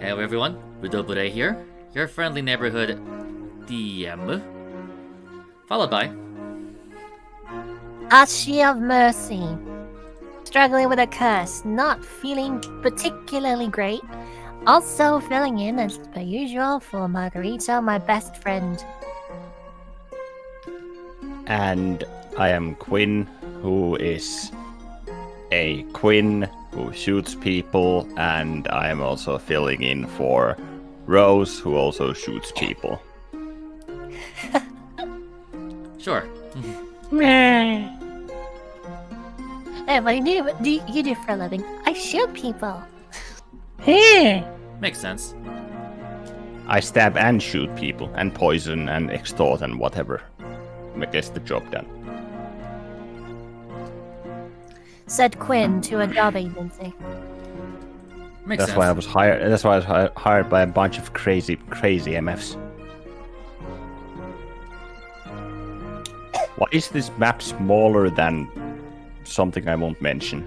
Hello everyone, Budobure here, your friendly neighborhood DM. Followed by... Ashi of Mercy. Struggling with a curse, not feeling particularly great. Also filling in as per usual for Margarita, my best friend. And I am Quinn, who is a Quinn who shoots people, and I am also filling in for Rose, who also shoots people. Sure. Hey, what do you do for a living? I shoot people. Makes sense. I stab and shoot people, and poison and extort and whatever. I guess the job done. Said Quinn to a job agency. Makes That's sense. why I was hired. That's why I was hired by a bunch of crazy MFs. Why is this map smaller than something I won't mention?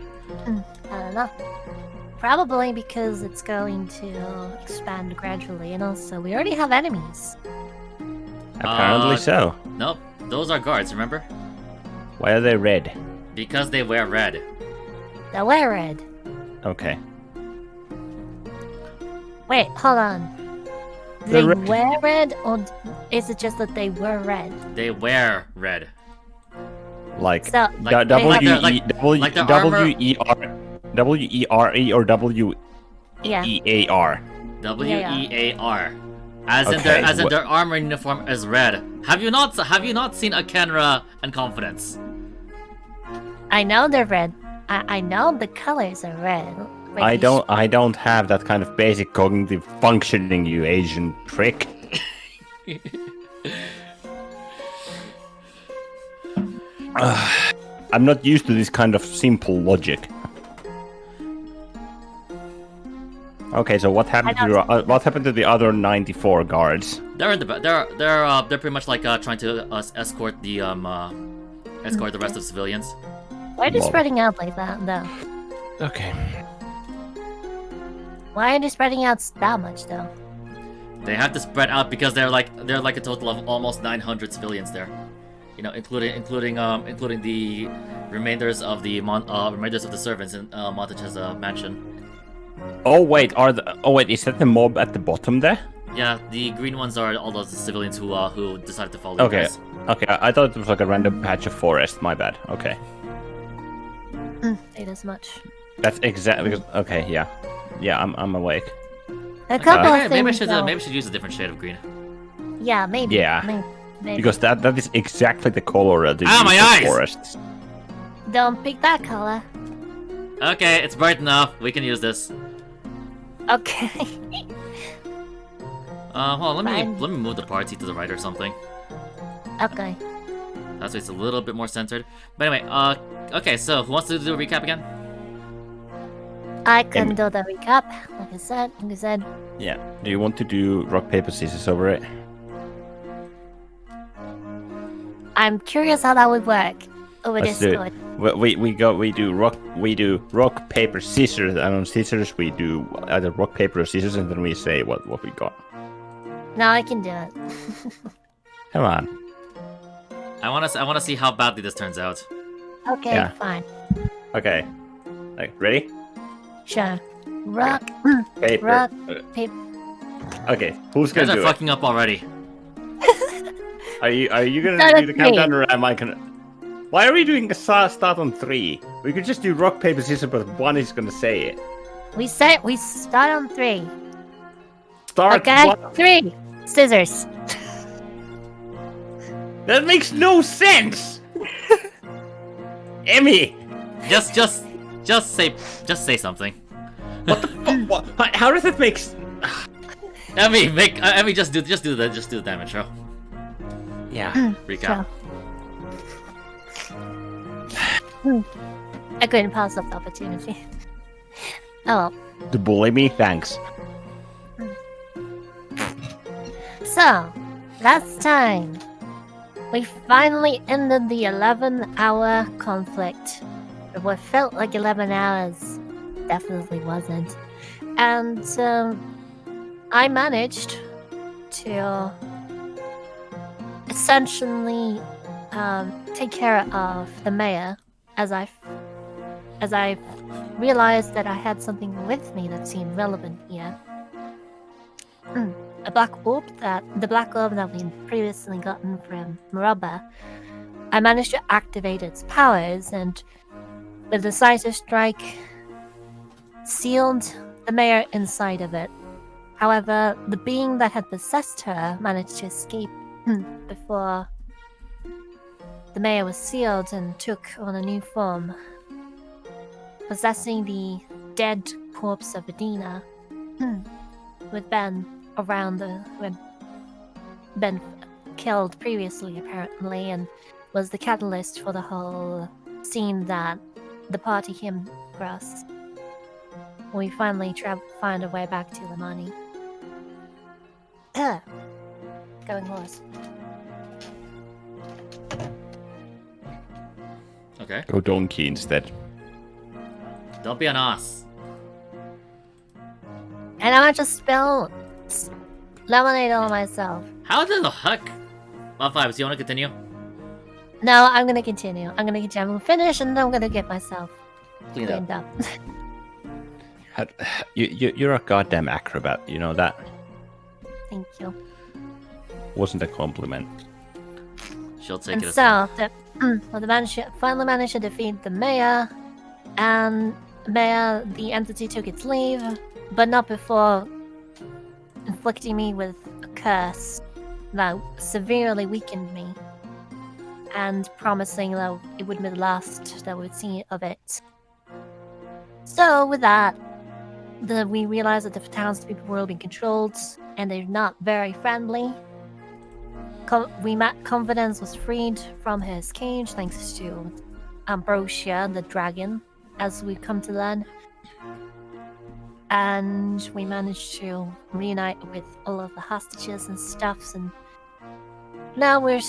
I don't know. Probably because it's going to expand gradually, and also we already have enemies. Apparently so. Nope, those are guards, remember? Why are they red? Because they wear red. They wear red. Okay. Wait, hold on. Do They're they red. wear red, or is it just that they were red? They wear red. Like So, Like- like the W-E-R-E or yeah. W-E-A-R? W-E-A-R. As in Okay, their armor uniform is red. Have you not seen Akenra and Confidence? I know they're red. I know the colors are red. I don't have that kind of basic cognitive functioning, you Asian prick. I'm not used to this kind of simple logic. Okay, so what happened to the other 94 guards? They're in the they're pretty much like trying to escort the the rest of civilians. Why are they Lol. spreading out like that, though? Okay. Why are they spreading out that much, though? They have to spread out because they're like a total of almost 900 civilians there. You know, including the remainders of the servants in Montage's mansion. Oh wait, is that the mob at the bottom there? Yeah, the green ones are all those civilians who decided to follow you Okay. guys. Okay, I thought it was like a random patch of forest. My bad. Okay. Ain't as much. That's exactly. Okay, yeah. Yeah, I'm awake. A couple of Maybe I things. should though. maybe I should use a different shade of green. Yeah, maybe. Yeah. Maybe. Because that is exactly the color of the my eyes! forests. Don't pick that color. Okay, it's bright enough. We can use this. Okay. Hold on, Fine. let me move the party to the right or something. Okay. That way it's a little bit more centered. But anyway, okay, so who wants to do a recap again? I can do the recap. Like I said. Yeah. Do you want to do rock paper scissors over it? I'm curious how that would work over Let's do Discord. it. We do rock paper scissors, and on scissors we do either rock paper or scissors, and then we say what we got. No, I can do it. Come on. I wanna see how badly this turns out. Okay, Yeah. fine. Okay. Like, ready? Sure. Rock, Paper. rock, paper. Okay. Who's You guys gonna are do it? fucking up already. Are you gonna Start do at the 3. countdown, or am I gonna? Why are we doing a start on 3? We could just do rock paper scissors, but one is gonna say it. We start on 3. Start. Okay, What? 3. Scissors. That makes no sense. Emmy, Just say something. what the fuck? What? How does that make? Emmy, just do the damage, bro. Yeah. Recap. I couldn't pass up the opportunity. Oh well. To bully me, thanks. So, last time, we finally ended the 11-hour conflict. What felt like 11 hours definitely wasn't. And I managed to essentially take care of the mayor as I realized that I had something with me that seemed relevant here. The black orb that we'd previously gotten from Murabba. I managed to activate its powers, and with the decisive strike, sealed the mayor inside of it. However, the being that had possessed her managed to escape before the mayor was sealed and took on a new form, possessing the dead corpse of Adina, who had been killed previously, apparently, and was the catalyst for the whole scene that the party came across. We finally find a way back to Limani. Going horse. Okay. Go donkey instead. Don't be an ass. And I might just spill lemonade all myself. How the heck? Well, Vibes, you want to continue? No, I'm gonna continue. I'm gonna finish, and then I'm gonna get myself Clean up. cleaned up. You're a goddamn acrobat, you know that? Thank you. Wasn't a compliment. She'll take And it as so, the finally managed to defeat the mayor, and the entity took its leave, but not before inflicting me with a curse that severely weakened me, and promising that it would be the last that we'd see of it. So, with that, we realized that the townspeople were being controlled, and they're not very friendly. Confidence was freed from his cage thanks to Ambrosia, the dragon, as we come to learn. And we managed to reunite with all of the hostages and stuffs, and now we're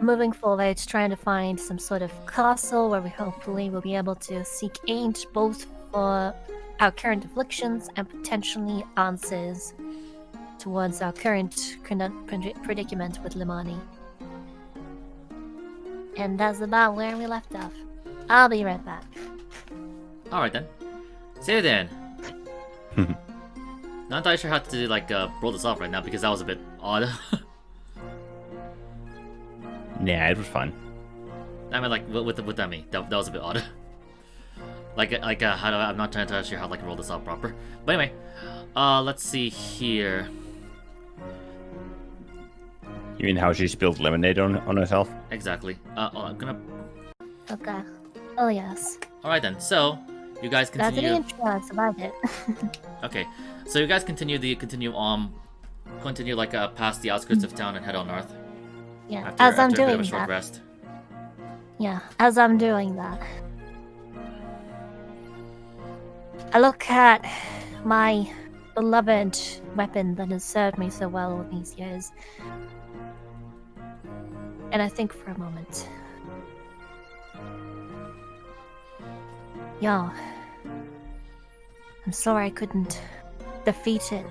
moving forward, trying to find some sort of castle where we hopefully will be able to seek aid both for our current afflictions and potentially answers towards our current predicament with Limani. And that's about where we left off. I'll be right back. Alright then. See you then. Not entirely sure how to roll this off right now because that was a bit odd. Yeah, it was fun. I mean, what that mean? That was a bit odd. I'm not entirely sure how to roll this off proper. But anyway, let's see here. You mean how she spilled lemonade on herself? Exactly. I'm gonna. Okay. Oh yes. All right then. So you guys That's the continue. intro. I survived it. Okay. So you guys continue past the outskirts of town and head on north. Yeah. After I'm a bit of doing a short that. rest. Yeah. As I'm doing that, I look at my beloved weapon that has served me so well all these years, and I think for a moment. Y'all, I'm sorry I couldn't defeat it.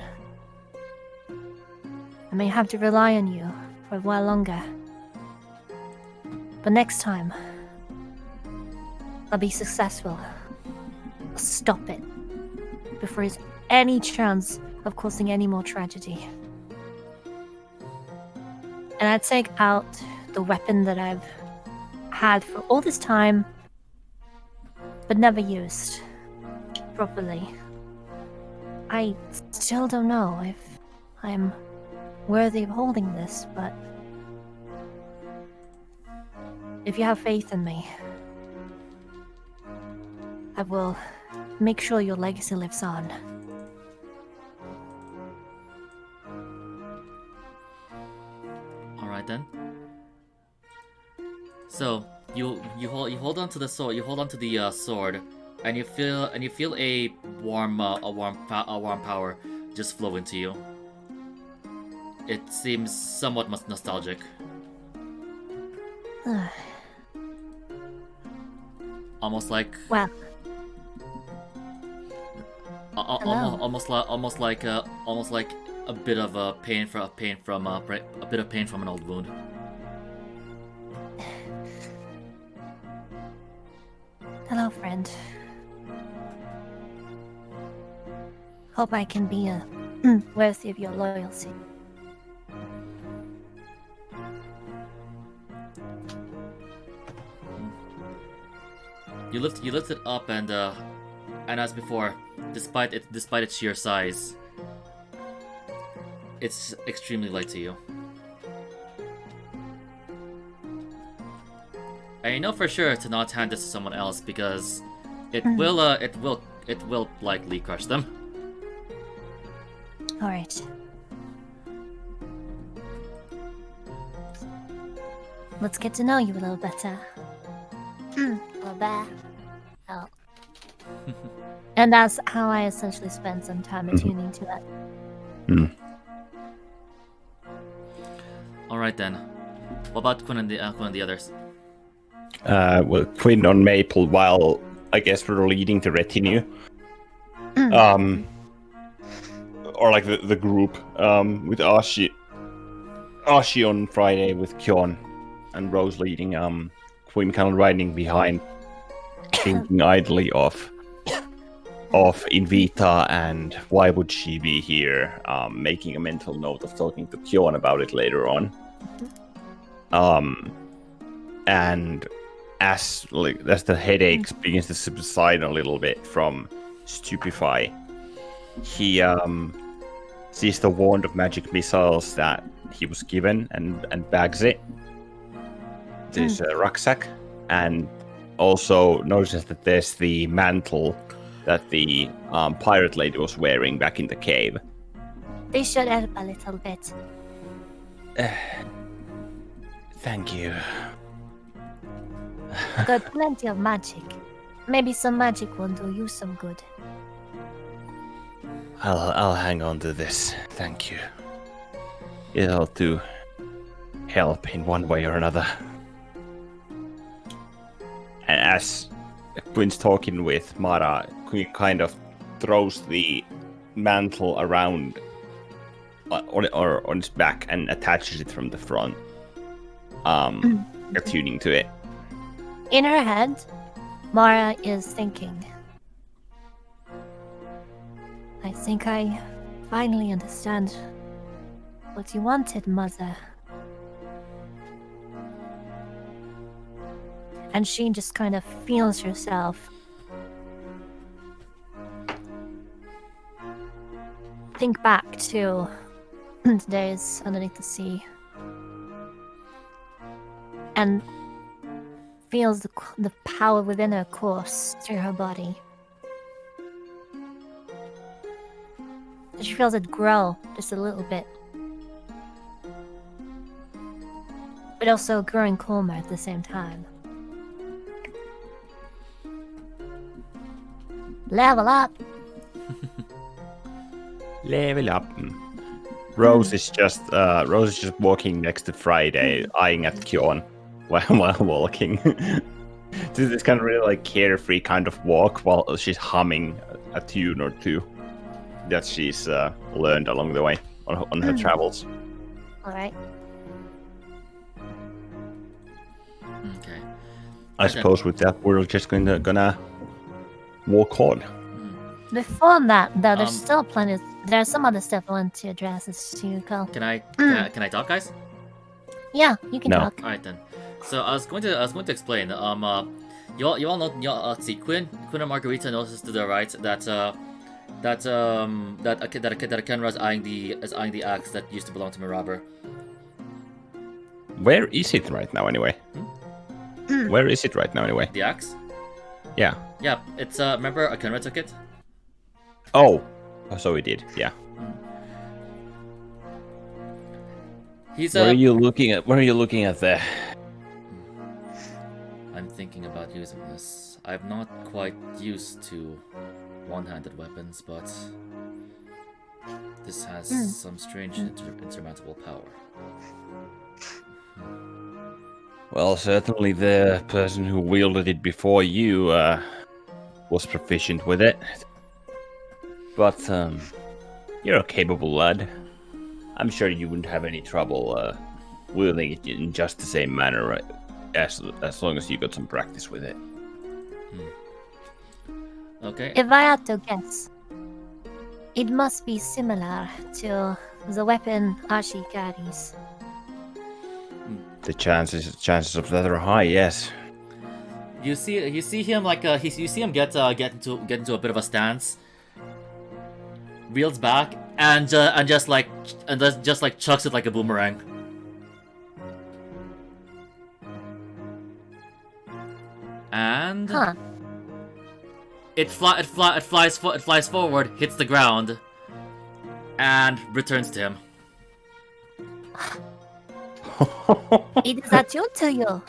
I may have to rely on you for a while longer. But next time, I'll be successful. I'll stop it before there's any chance of causing any more tragedy. And I take out the weapon that I've had for all this time, but never used properly. I still don't know if I'm worthy of holding this, but if you have faith in me, I will make sure your legacy lives on. All right then. So you hold on to the sword. You hold on to the sword, and you feel a warm power just flow into you. It seems somewhat nostalgic. Almost like Well, almost like a bit of a pain from a bit of pain from an old wound. Hello, friend. Hope I can be worthy of your loyalty. You lift it up, and as before, despite its sheer size, it's extremely light to you. And you know for sure to not hand this to someone else because it will likely crush them. All right. Let's get to know you a little better. A little bit. Oh. And that's how I essentially spend some time attuning to that. All right then. What about Quinn and the others? Well, Quinn on Maple, while I guess we're leading the retinue. Or like the group, with Ashi on Friday with Kyon and Rose leading, Quinn kind of riding behind, thinking idly of Invita and why would she be here, making a mental note of talking to Kyon about it later on. And as the headaches begins to subside a little bit from Stupefy, he sees the wand of magic missiles that he was given and bags it. There's a rucksack, and also notices that there's the mantle that the pirate lady was wearing back in the cave. They should help a little bit. Thank you. Got plenty of magic. Maybe some magic will do you some good. I'll hang on to this. Thank you. It'll do help in one way or another. And as Quinn's talking with Mara, Quinn kind of throws the mantle around on its back and attaches it from the front, attuning to it. In her head, Mara is thinking, I think I finally understand what you wanted, Mother. And she just kind of feels herself think back to the days underneath the sea and feels the power within her course through her body. She feels it grow just a little bit, but also growing calmer at the same time. Level up. Level up. Rose is just walking next to Friday, eyeing at Kyon while walking. This kind of really like carefree kind of walk while she's humming a tune or two that she's learned along the way on her travels. All right. Okay. I suppose with that we're just gonna walk on. Before that, though, there's still plenty. There's some other stuff I want to address as to Cole. Can I talk, guys? Yeah, you can No. talk. All right then. So I was going to explain. You all know. Let's see. Quinn and Margarita notices to the right that Akenra is eyeing the axe that used to belong to Miraber. Where is it right now, anyway? Where is it right now, anyway? The axe? Yeah. Yeah. It's remember Akenra took it. Oh, so he did. Yeah. He's Where are you looking at? Where are you looking at there? I'm thinking about using this. I'm not quite used to one-handed weapons, but this has some strange insurmountable power. Well, certainly the person who wielded it before you was proficient with it. But you're a capable lad. I'm sure you wouldn't have any trouble wielding it in just the same manner, right? As long as you got some practice with it. Okay. If I had to guess, it must be similar to the weapon Ashi carries. The chances of that are high, yes. You see him like you see him get into a bit of a stance, reels back, and just like chucks it like a boomerang. And Huh. it flies forward, hits the ground, and returns to him. It is attuned to you.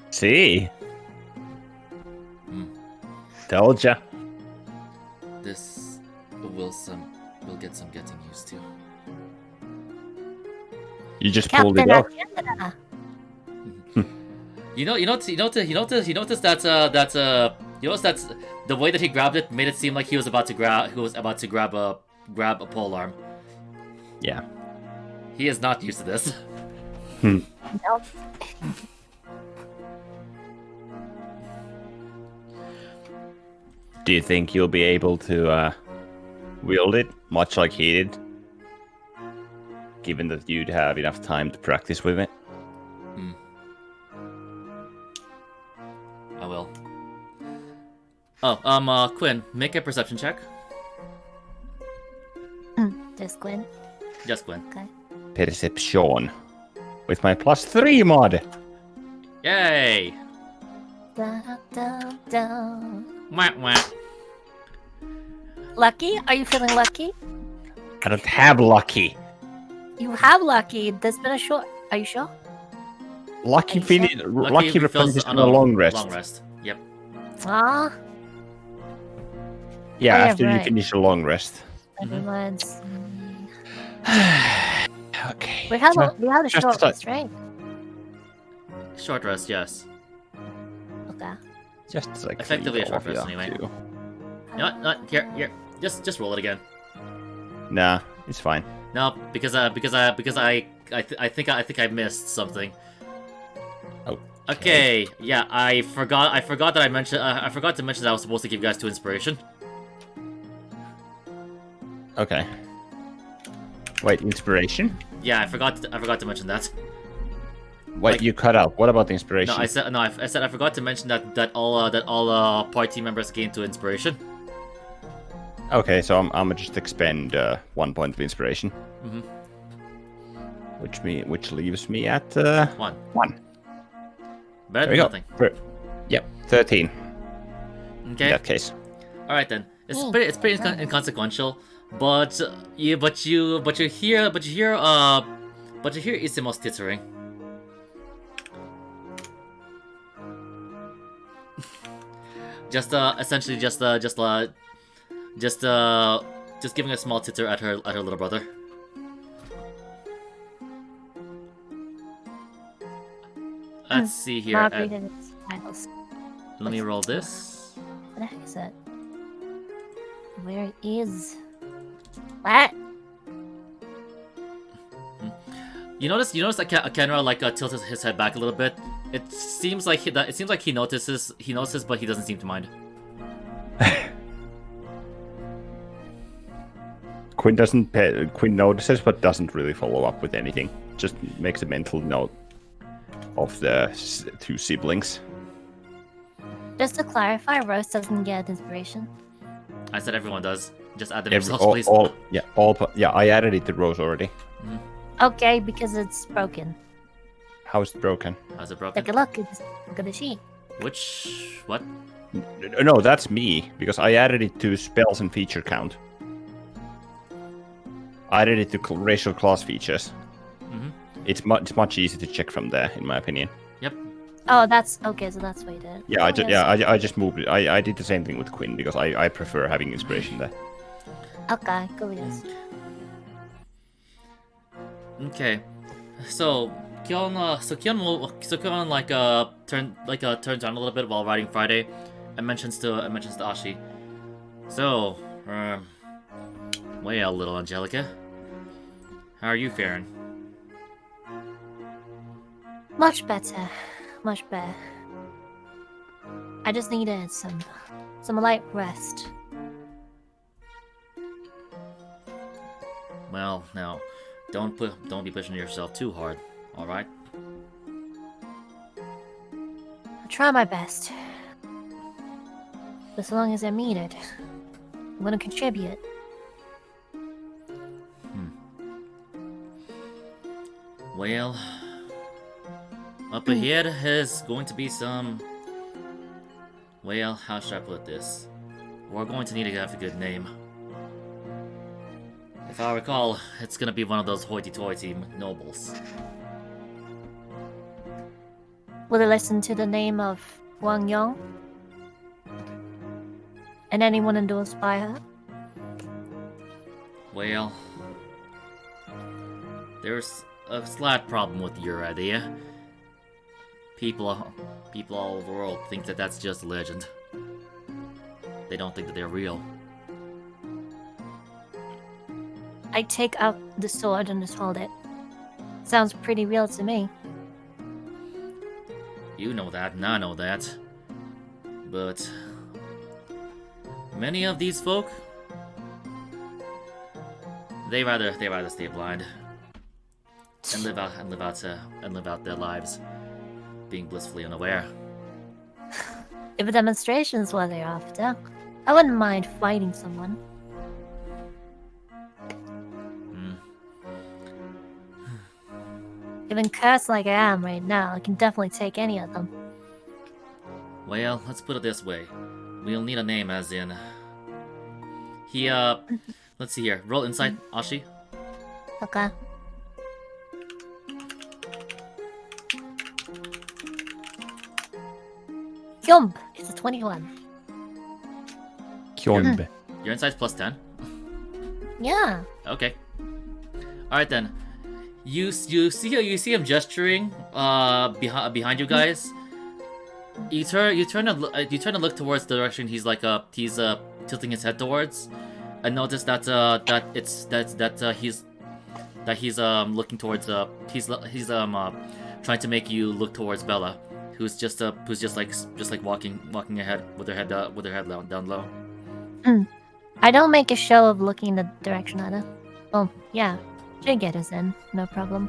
See? Told ya. This will get some getting used to. You just pulled it Captain off. Agenda. You notice that the way that he grabbed it made it seem like he was about to grab a pole arm. Yeah. He is not used to this. No. Do you think you'll be able to wield it much like he did? Given that you'd have enough time to practice with it? I will. Oh, Quinn, make a perception check. Just Gwen. Just Quinn. Okay. Perception. With my +3 mod. Yay! Da, da, da. Wah, wah. Lucky? Are you feeling lucky? I don't have lucky. You have lucky. There's been a short. Are you sure? Lucky Are you sure? Lucky refills finished on a long rest. Long rest. Yep. Ah, Yeah, Oh, yeah, after you right. finish a long rest. that Mhm. reminds. Okay. We had a just short a- rest, right? Short rest, yes. Okay. Just like Effectively a short coffee rest or anyway. two. You know what? Not here. Just roll it again. Nah, it's fine. No, because I think I missed something. Oh. Okay, yeah, I forgot that I forgot to mention that I was supposed to give you guys 2 inspiration. Okay. Wait, inspiration? Yeah, I forgot to mention that. Wait, Like- you cut out. What about the inspiration? No, I said I forgot to mention that all party members gain 2 inspiration. Okay, so I'm gonna just expend 1 point of inspiration, Mhm. which leaves me at 1. 1. Better There than we go. nothing. Yep, 13 Okay. in that case. All right then. It's Mm. pretty inconsequential, but you hear Isimo's tittering. Essentially just giving a small titter at her little brother. Let's see here. Margaret and its titles. Let me roll this. What the heck is that? Where is? What? You notice that Kenra like tilts his head back a little bit. It seems like he notices, but he doesn't seem to mind. Quinn notices, but doesn't really follow up with anything. Just makes a mental note of the 2 siblings. Just to clarify, Rose doesn't get inspiration. I said everyone does. Just add them Every- yourselves, all, please. I added it to Rose already. Okay, because it's broken. How's it broken? How's it broken? Take a look. Look at the sheet. What? No, that's me, because I added it to spells and feature count. I added it to racial class features. Mhm. It's much easier to check from there, in my opinion. Yep. Oh, that's okay. So that's what you did. Yeah, Oh, yes. I just moved it. I did the same thing with Quinn because I prefer having inspiration there. Okay, go with this. Okay. So Kyon turns on a little bit while riding Friday, and mentions to Ashi. So, well, little Angelica, How are you faring? Much better. Much better. I just needed some light rest. Well, now, don't be pushing yourself too hard. All right. I'll try my best. But so long as I'm needed, I'm gonna contribute. Well, up ahead is going to be some. Well, how should I put this? We're going to need to have a good name. If I recall, it's gonna be one of those hoity-toity nobles. Will they listen to the name of Wang Yong? And anyone endorsed by her? Well, there's a slight problem with your idea. People all over the world think that that's just a legend. They don't think that they're real. I take out the sword and just hold it. Sounds pretty real to me. You know that, and I know that. But many of these folk, they rather stay blind and live out their lives, being blissfully unaware. If a demonstration is what they're after, I wouldn't mind fighting someone. Even cursed like I am right now, I can definitely take any of them. Well, let's put it this way. We'll need a name as in... let's see here. Roll insight, Ashi. Okay. Yump! It's a 21. Kyombe. Your insight's plus 10. Yeah. Okay. Alright then. You see him gesturing behind you guys. You turn to look towards the direction he's tilting his head towards, and notice that he's looking towards he's trying to make you look towards Bella, who's just walking ahead with her head down low. I don't make a show of looking the direction at her. Oh, yeah. Should get us in, no problem.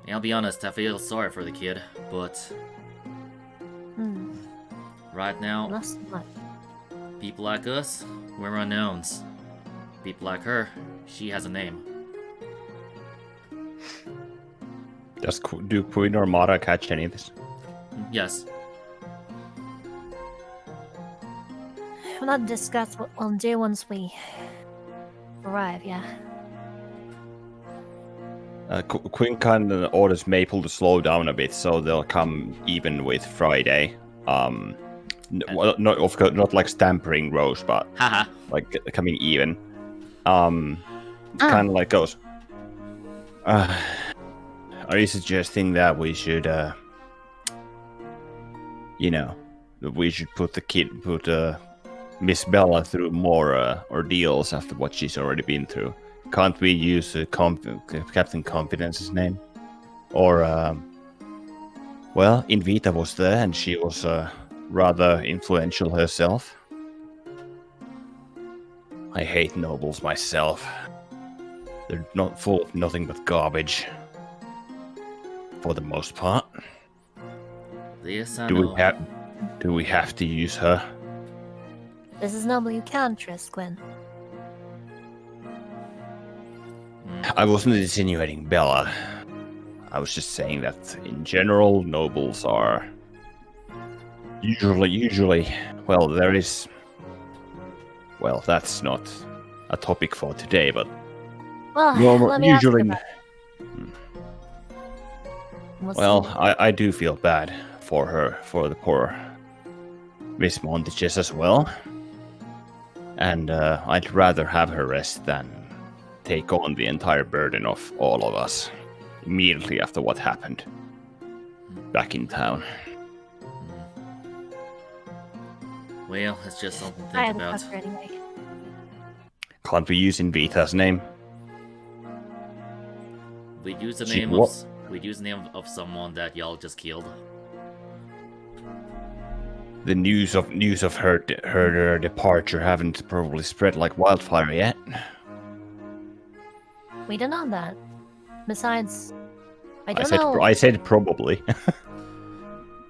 I'll be honest, I feel sorry for the kid, but right now, Lost what? people like us, we're unknowns. People like her, she has a name. Do Queen or Mara catch any of this? Yes. We'll not discuss what we'll do once we arrive, yeah. Queen kind of orders Maple to slow down a bit, so they'll come even with Friday. Well, not of course, not like stampering Rose, but Haha. like coming even. Kind of like goes. Are you suggesting that we should, that we should put Miss Bella through more ordeals after what she's already been through? Can't we use Captain Confidence's name? Or, well, Invita was there and she was rather influential herself. I hate nobles myself. They're not full of nothing but garbage. For the most part. Yes, I Do know. we have to use her? This is noble you can trust, Gwen. I wasn't insinuating Bella. I was just saying that in general, nobles are usually. Well, there is. Well, that's not a topic for today, but Well, let me ask you usually. about it. We'll Well, see. I do feel bad for her, for the poor Miss Montages as well. And I'd rather have her rest than take on the entire burden of all of us immediately after what happened back in town. Well, it's just something to I think had a about. fucker anyway. Can't we use Invita's name? We'd use the She- name what? we'd use the name of someone that y'all just killed. The news of her departure haven't probably spread like wildfire yet. We don't know that. Besides, I don't know. I said probably.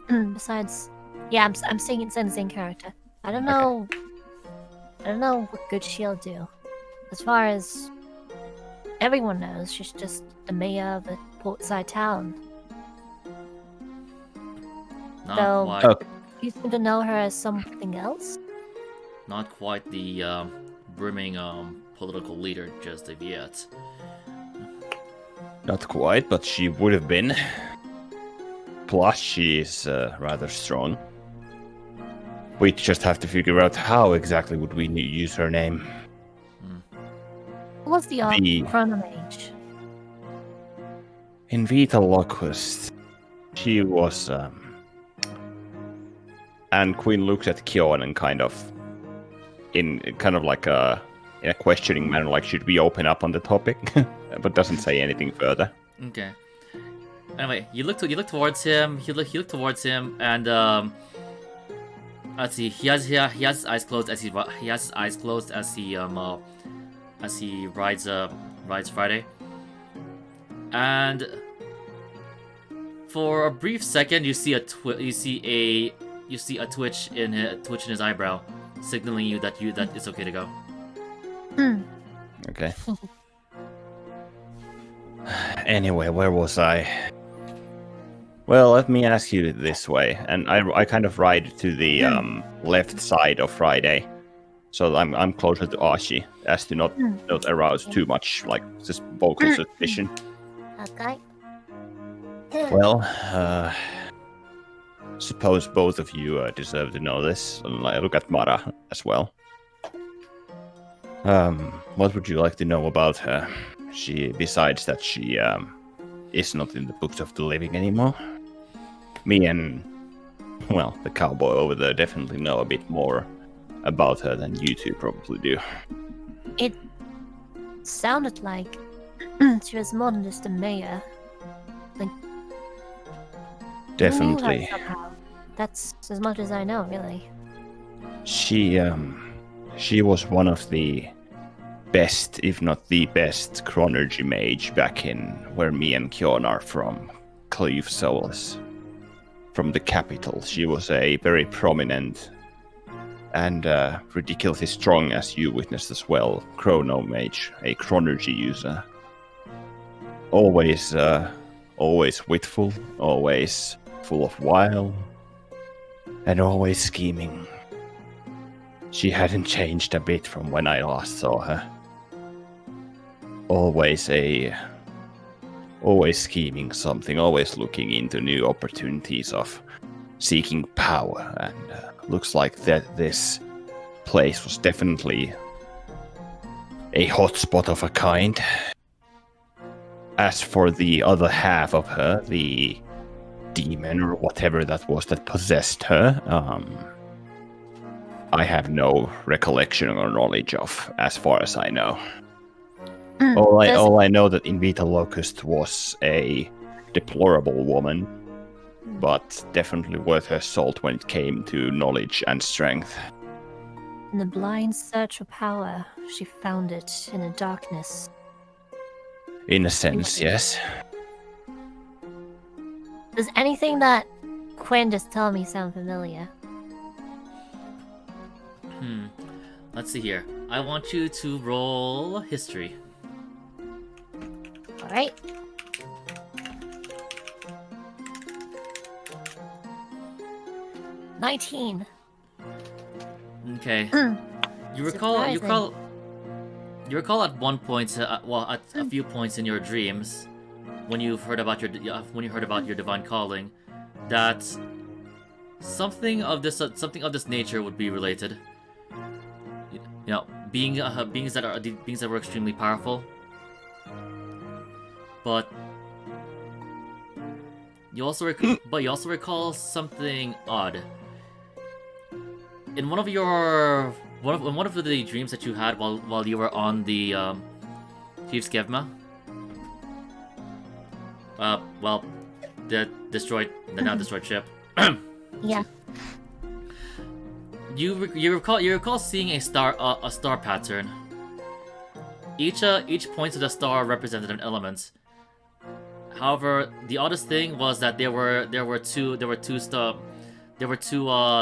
Besides, yeah, I'm saying it's in the same character. I don't know. I don't know what good she'll do. As far as everyone knows, she's just the mayor of a portside town. Not So- quite. Okay. You seem to know her as something else? Not quite the brimming political leader just of yet. Not quite, but she would have been. Plus, she is rather strong. We just have to figure out how exactly would we use her name. Who was the The- chronomage? In Vita Locust, she was. And Queen looks at Kyon and kind of like in a questioning manner, like should we open up on the topic, but doesn't say anything further. Okay. Anyway, you look towards him. You look towards him, and let's see. He has his eyes closed as he rides Friday, and for a brief second, you see a twitch in his eyebrow, signaling you that it's okay to go. Okay. Anyway, where was I? Well, let me ask you this way, and I kind of ride to the left side of Friday, so I'm closer to Ashi, as to not arouse too much like just vocal suspicion. Okay. Well, suppose both of you deserve to know this, and I look at Mara as well. What would you like to know about her? Besides that she is not in the books of the living anymore. Me and, well, the cowboy over there definitely know a bit more about her than you two probably do. It sounded like she was more than just a mayor. You knew her Definitely. somehow. That's as much as I know, really. She was one of the best, if not the best, chronergy mage back in where me and Kyon are from, Cleve Solis. From the capital, she was a very prominent and ridiculously strong, as you witnessed as well, chrono mage, a chronergy user. Always witful, always full of wile, and always scheming. She hadn't changed a bit from when I last saw her. Always scheming something, always looking into new opportunities of seeking power, and looks like that this place was definitely a hotspot of a kind. As for the other half of her, the demon or whatever that was that possessed her, I have no recollection or knowledge of, as far as I know. All I know that Invita Locust was a deplorable woman, but definitely worth her salt when it came to knowledge and strength. In the blind search for power, she found it in the darkness. In a sense, yes. Does anything that Quinn just told me sound familiar? Let's see here. I want you to roll history. Alright. $19. Okay. You recall at one point, at a few points in your dreams, when you heard about your divine calling, that something of this nature would be related. You know, beings that were extremely powerful. But you also recall something odd. in one of your one of the dreams that you had while you were on the Chief's Gevma, well, the now destroyed ship. Yeah. You recall seeing a star pattern. Each point of the star represented an element. However, the oddest thing was that there were two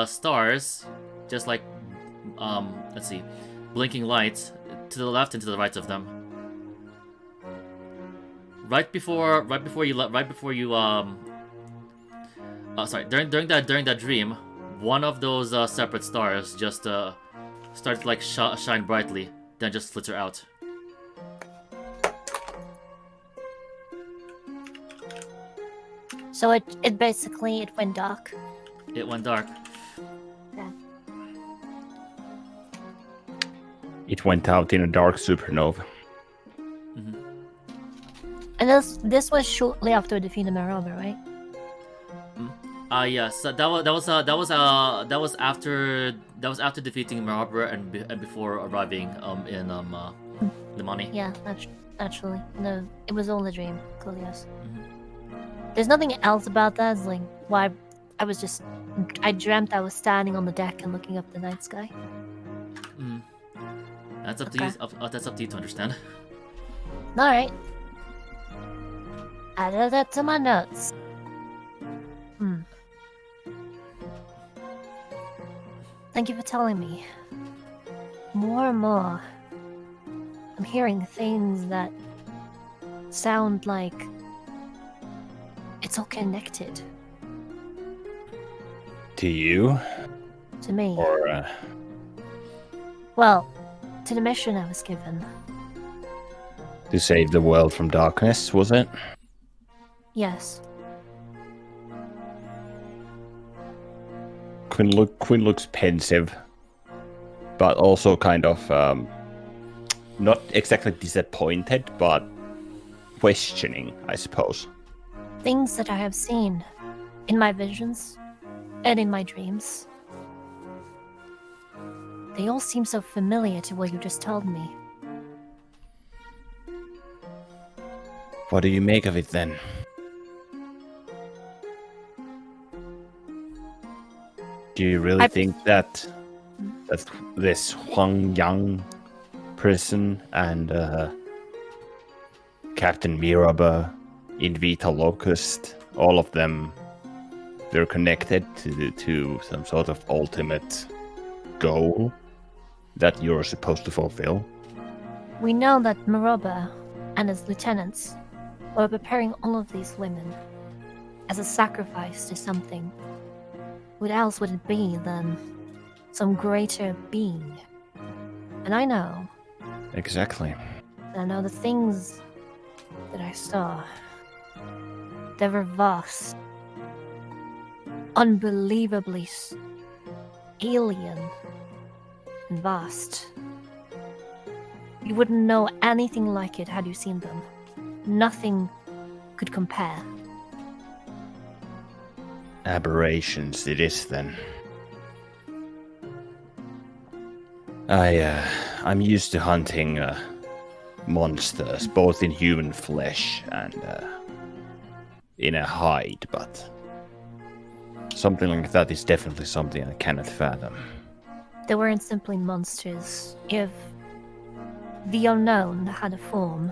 stars, just like let's see, blinking lights to the left and to the right of them. Right before you sorry, during that dream, one of those separate stars just started to like shine brightly, then just flitter out. So it basically it went dark. It went dark. Yeah. It went out in a dark supernova. Mm-hmm. And this was shortly after defeating Maraba, right? Yes. That was after defeating Marabra and before arriving in Limani. Yeah, naturally. No, it was all a dream, clearly, yes. Mhm. There's nothing else about that. It's like why I dreamt I was standing on the deck and looking up the night sky. Mm. That's up to you. That's up to you to understand. All right. Added that to my notes. Thank you for telling me. More and more, I'm hearing things that sound like it's all connected To you? to me. Or Well, to the mission I was given. to save the world from darkness, was it? Yes. Quinn looks pensive, but also kind of not exactly disappointed, but questioning, I suppose. Things that I have seen in my visions and in my dreams. They all seem so familiar to what you just told me. What do you make of it then? Do you really think that this Huang Yang person and Captain Miraba, Invita Locust, all of them, they're connected to some sort of ultimate goal that you're supposed to fulfill? We know that Maroba and his lieutenants were preparing all of these women as a sacrifice to something. What else would it be than some greater being? And I know, Exactly. the things that I saw, they were vast, unbelievably alien and vast. You wouldn't know anything like it had you seen them. Nothing could compare. Aberrations it is then. I'm used to hunting monsters, both in human flesh and in a hide, but something like that is definitely something I cannot fathom. They weren't simply monsters. If the unknown had a form,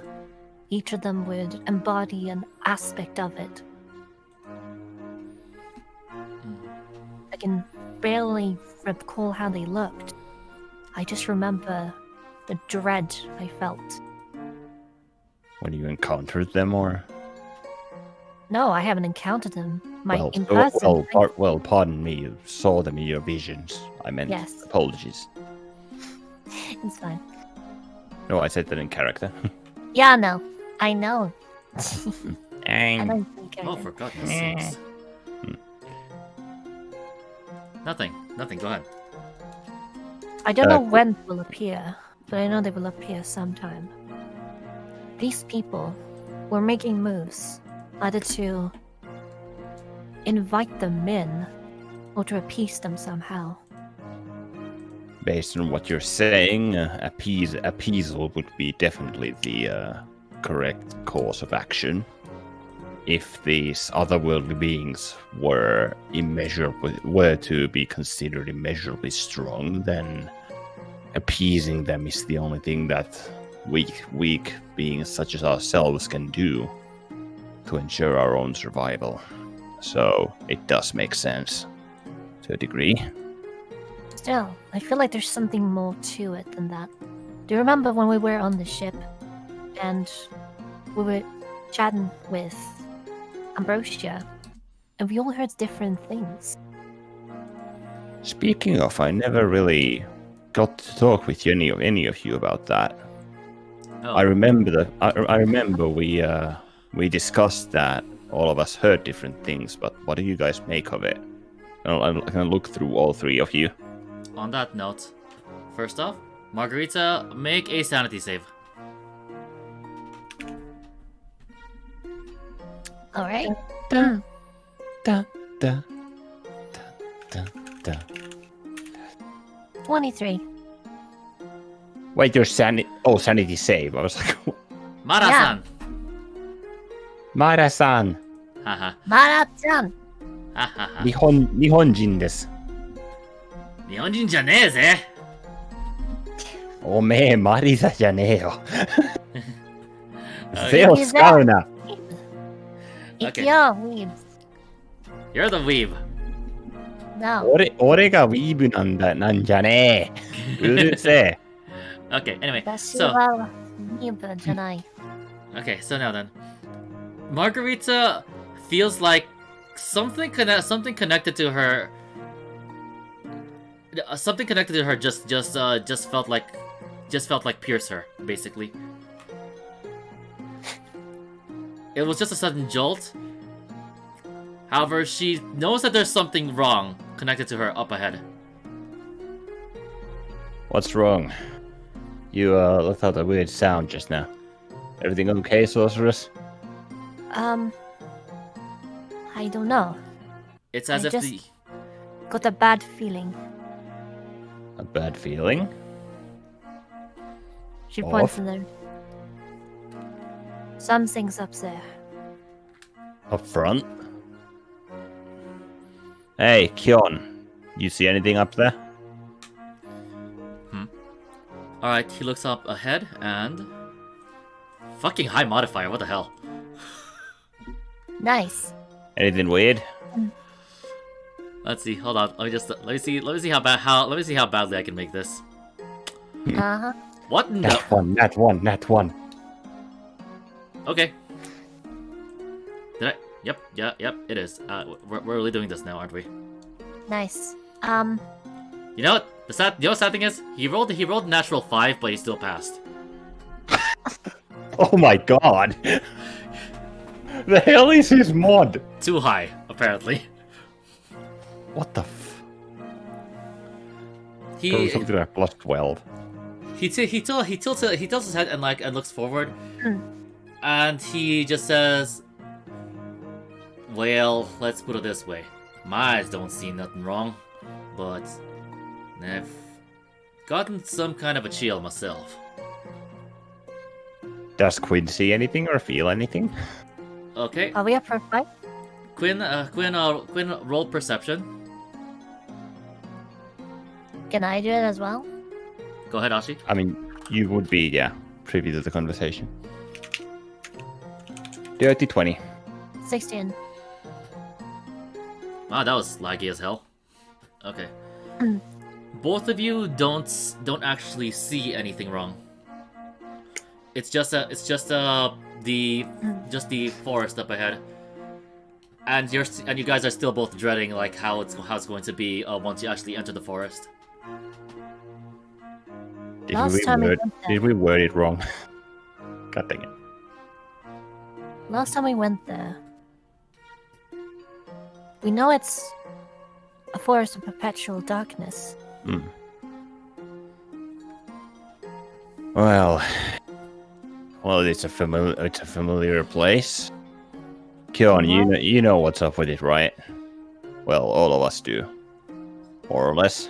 each of them would embody an aspect of it. I can barely recall how they looked. I just remember the dread I felt. When you encountered them, or No, I haven't encountered them. In person. pardon me, you saw them in your visions. I meant Yes. apologies. It's fine. No, I said that in character. Yeah, no. I know. I Dang. don't think I Oh, did. for goodness sakes. Nothing. Go ahead. I don't know when they will appear, but I know they will appear sometime. These people were making moves, either to invite them in or to appease them somehow. based on what you're saying, appeasal would be definitely the correct course of action. If these otherworldly beings were to be considered immeasurably strong, then appeasing them is the only thing that weak beings such as ourselves can do to ensure our own survival. So it does make sense to a degree. Still, I feel like there's something more to it than that. Do you remember when we were on the ship and we were chatting with Ambrosia, and we all heard different things? Speaking of, I never really got to talk with any of you about that. Oh. I remember we discussed that all of us heard different things, but what do you guys make of it? I'm gonna look through all three of you. On that note, first off, Margarita, make a sanity save. All right. Da, da, da, da, da. 23. Wait, your sanity save. I was like, Mara-san! Mara-san, Haha. Mara-chan! Hahaha. 日本人です。日本人じゃねえぜ。おめえマリザじゃねえよ。 Okay. 手を使うな。 Okay. Ikyo, weebs. You're the weeb. No. 俺がウィーブなんじゃねえ。うるせえ。 Okay, anyway, 私 so はweeb じゃない。 okay, so now then, Margarita feels like something connected to her. Something connected to her just felt like pierce her, basically. It was just a sudden jolt. However, she knows that there's something wrong connected to her up ahead. What's wrong? You let out a weird sound just now. Everything okay, sorceress? I don't know. It's as I if just- the Got a bad feeling. A bad feeling? She Off? points in there. Something's up there. Up front? Hey, Kyon. You see anything up there? Alright, he looks up ahead and fucking high modifier, what the hell? Nice. Anything weird? Let's see, hold on. Let me see how badly I can make this. Uh-huh. What? No. Nat one. Okay. Did I? Yep, yep, it is. We're really doing this now, aren't we? Nice. You know what? You know what sad thing is? He rolled natural 5, but he still passed. Oh my god! The hell is his mod? Too high, apparently. What the f... He something like plus 12. he tilts his head and looks forward, Hmm. and he just says, "Well, let's put it this way. My eyes don't see nothing wrong, but I've gotten some kind of a chill myself." Does Quinn see anything or feel anything? Okay, Are we up for a fight? Quinn, roll perception. Can I do it as well? Go ahead, Ashi. I mean, you would be, yeah, privy to the conversation. Dirty 20. 16. Wow, that was laggy as hell. Okay. Hmm. Both of you don't actually see anything wrong. It's just the forest up ahead, and you guys are still both dreading like how it's going to be once you actually enter the forest. Did we word it wrong? God dang it. Last time we went there, we know it's a forest of perpetual darkness. Hmm. Well, it's a familiar place. Kyon, you know what's up with it, right? Well, all of us do, more or less.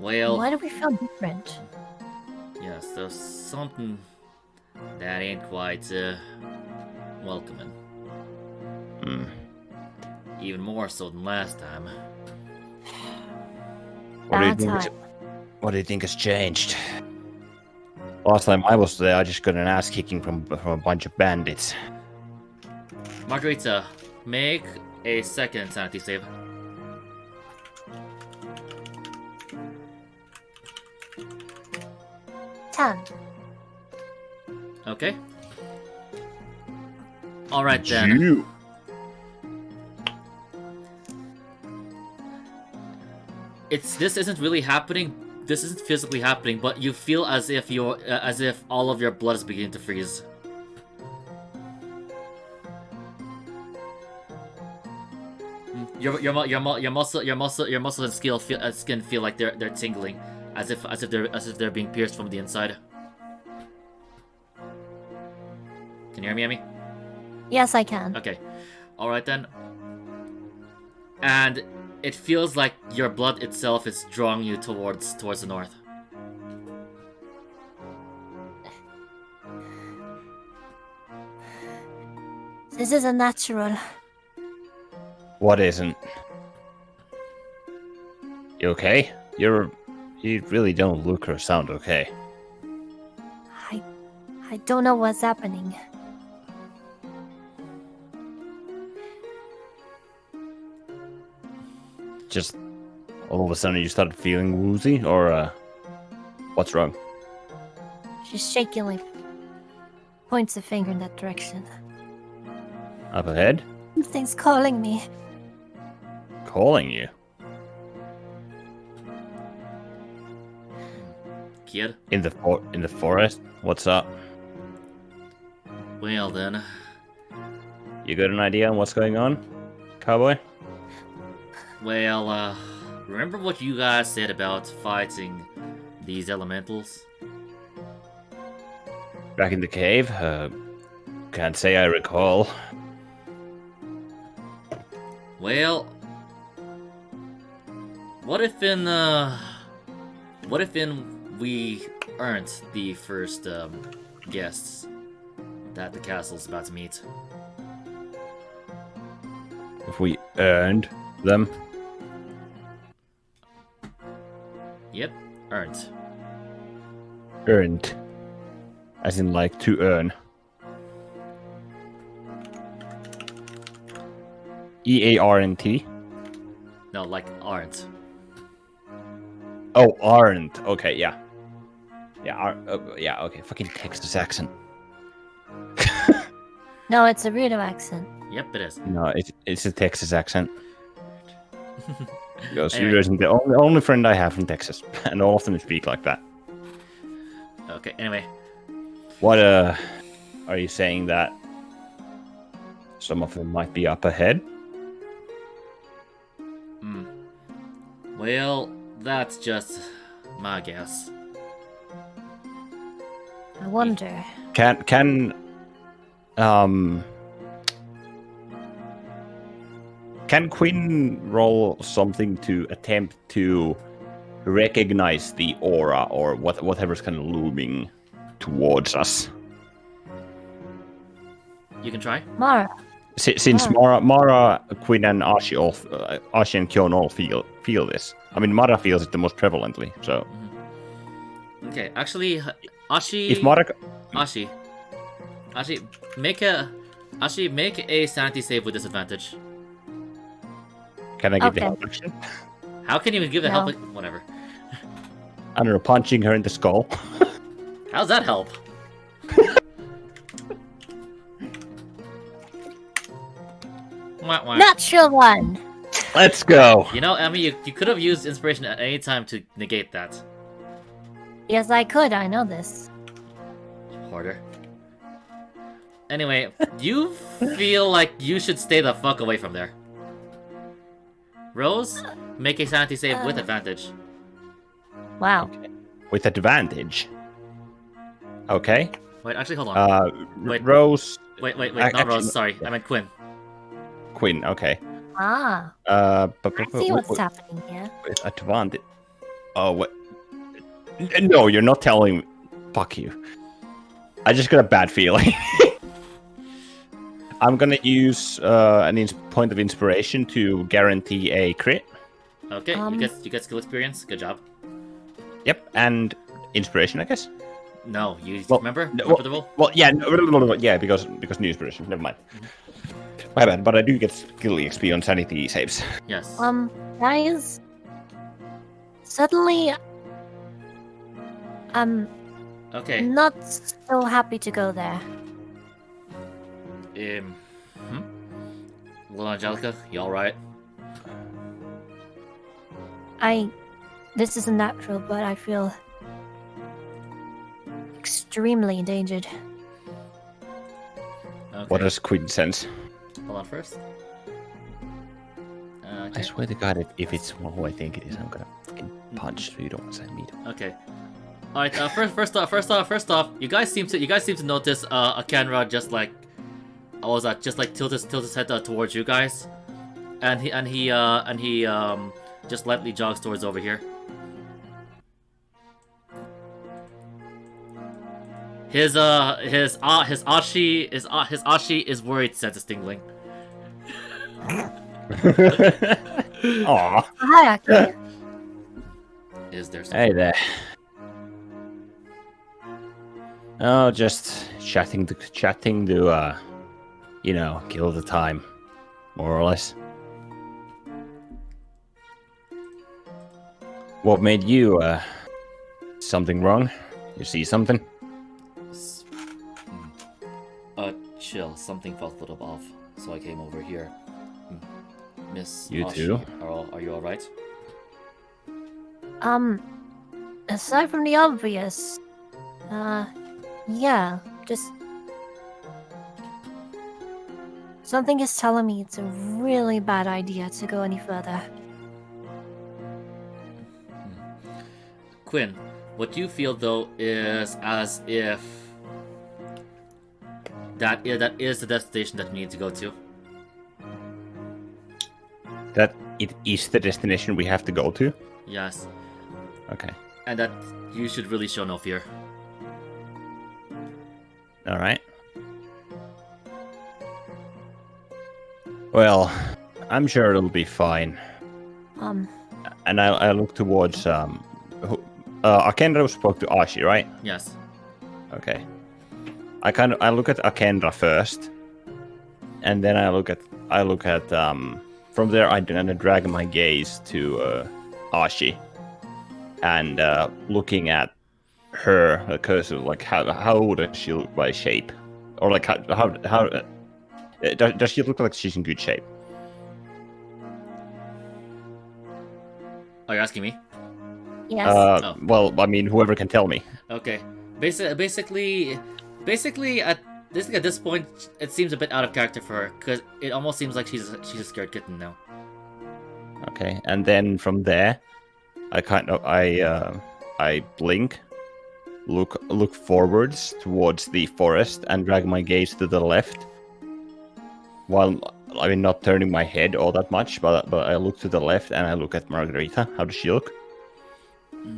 Well, Why do we feel different? yes, there's something that ain't quite welcoming. Hmm. Even more so than last time. What do you Bad think? time. What do you think has changed? Last time I was there, I just got an ass kicking from a bunch of bandits. Margarita, make a second insanity save. Ten. Okay. Alright then. You. This isn't really happening. This isn't physically happening, but you feel as if all of your blood is beginning to freeze. Your muscle and skin feel like they're tingling, as if they're being pierced from the inside. Can you hear me, Emmy? Yes, I can. Okay. Alright then. And it feels like your blood itself is drawing you towards the north. This isn't natural. What isn't? You okay? You really don't look or sound okay. I don't know what's happening. Just all of a sudden you started feeling woozy, or what's wrong? She shakily points a finger in that direction. Up ahead? Something's calling me. Calling you? Kid? In the forest? What's up? Well then. You got an idea on what's going on, cowboy? Well, remember what you guys said about fighting these elementals? Back in the cave? Can't say I recall. Well, what if we aren't the first guests that the castle's about to meet? If we earned them? Yep, earned. Earned. As in, like, to earn. EARNT? No, like aren't. Oh, aren't. Okay, yeah. Yeah, okay. Fucking Texas accent. No, it's a Rito accent. Yep, it is. No, it's a Texas accent. Because Anyway. you're the only friend I have from Texas, and all of them speak like that. Okay, anyway. What are you saying that some of them might be up ahead? Well, that's just my guess. I wonder. Can Quinn roll something to attempt to recognize the aura or whatever's kind of looming towards us? You can try. Mara. Since Mara, Quinn, and Ashi and Kyon all feel this. I mean, Mara feels it the most prevalently. So, Okay, actually, Ashi. if Mara, Ashi, make a sanity save with disadvantage. can I give the Okay. help action? How can you even give the No. help? Whatever. I don't know, punching her in the skull. How's that help? Wah, wah. Natural one! Let's go. You know, Emmy, you could have used inspiration at any time to negate that. Yes, I could, I know this. Harder. Anyway, you feel like you should stay the fuck away from there. Rose, make a sanity save with advantage. Wow. With advantage. Okay. Wait, actually, hold on. Wait. Rose, Wait, not actually, Rose, sorry. I meant Quinn. Quinn. Okay. Ah, I I see what's happening here. With advantage. Oh, what? No, you're not telling me. Fuck you. I just got a bad feeling. I'm gonna use point of inspiration to guarantee a crit. Okay, you get skill experience. Good job. Yep, and inspiration, I guess. No, you Well, remember no, the rule? Well, yeah, yeah, because new inspiration. Never mind. My bad, but I do get skill XP on sanity saves. Yes. Guys, suddenly, I'm Okay. not so happy to go there. Little Angelica, you alright? This isn't natural, but I feel extremely endangered. Okay. What does Quinn sense? Hold on first. I Okay. swear to God, if it's who I think it is, I'm gonna fucking punch so you don't say meat. Okay. All right. First off, you guys seem to notice Akenra just like, just like tilt his head towards you guys, and he just lightly jogs towards over here. His ashi is worried sense is tingling. Aw. Hi, Aki. Is there? Hey there. Oh, just chatting to kill the time, more or less. What made you, something wrong? You see something? Chill. Something felt a little off, so I came over here. Miss You Ashi, too? Are you alright? Aside from the obvious, yeah, just something is telling me it's a really bad idea to go any further. Quinn, what you feel though is as if that is the destination that we need to go to. That it is the destination we have to go to? Yes, Okay. and that you should really show no fear. Alright. Well, I'm sure it'll be fine. And I look towards Akenra spoke to Ashi, right? Yes. Okay. I look at Akenra first, and then I look at from there I then drag my gaze to Ashi, and looking at her, because like how does she look by shape, or like how does she look like she's in good shape? Are you asking me? Yes. Well, I mean, whoever can tell me. Okay. Basically, at this point, it seems a bit out of character for her, because it almost seems like she's a scared kitten now. Okay, and then from there, I blink, look forwards towards the forest, and drag my gaze to the left. While I mean, not turning my head all that much, but I look to the left and I look at Margarita. How does she look?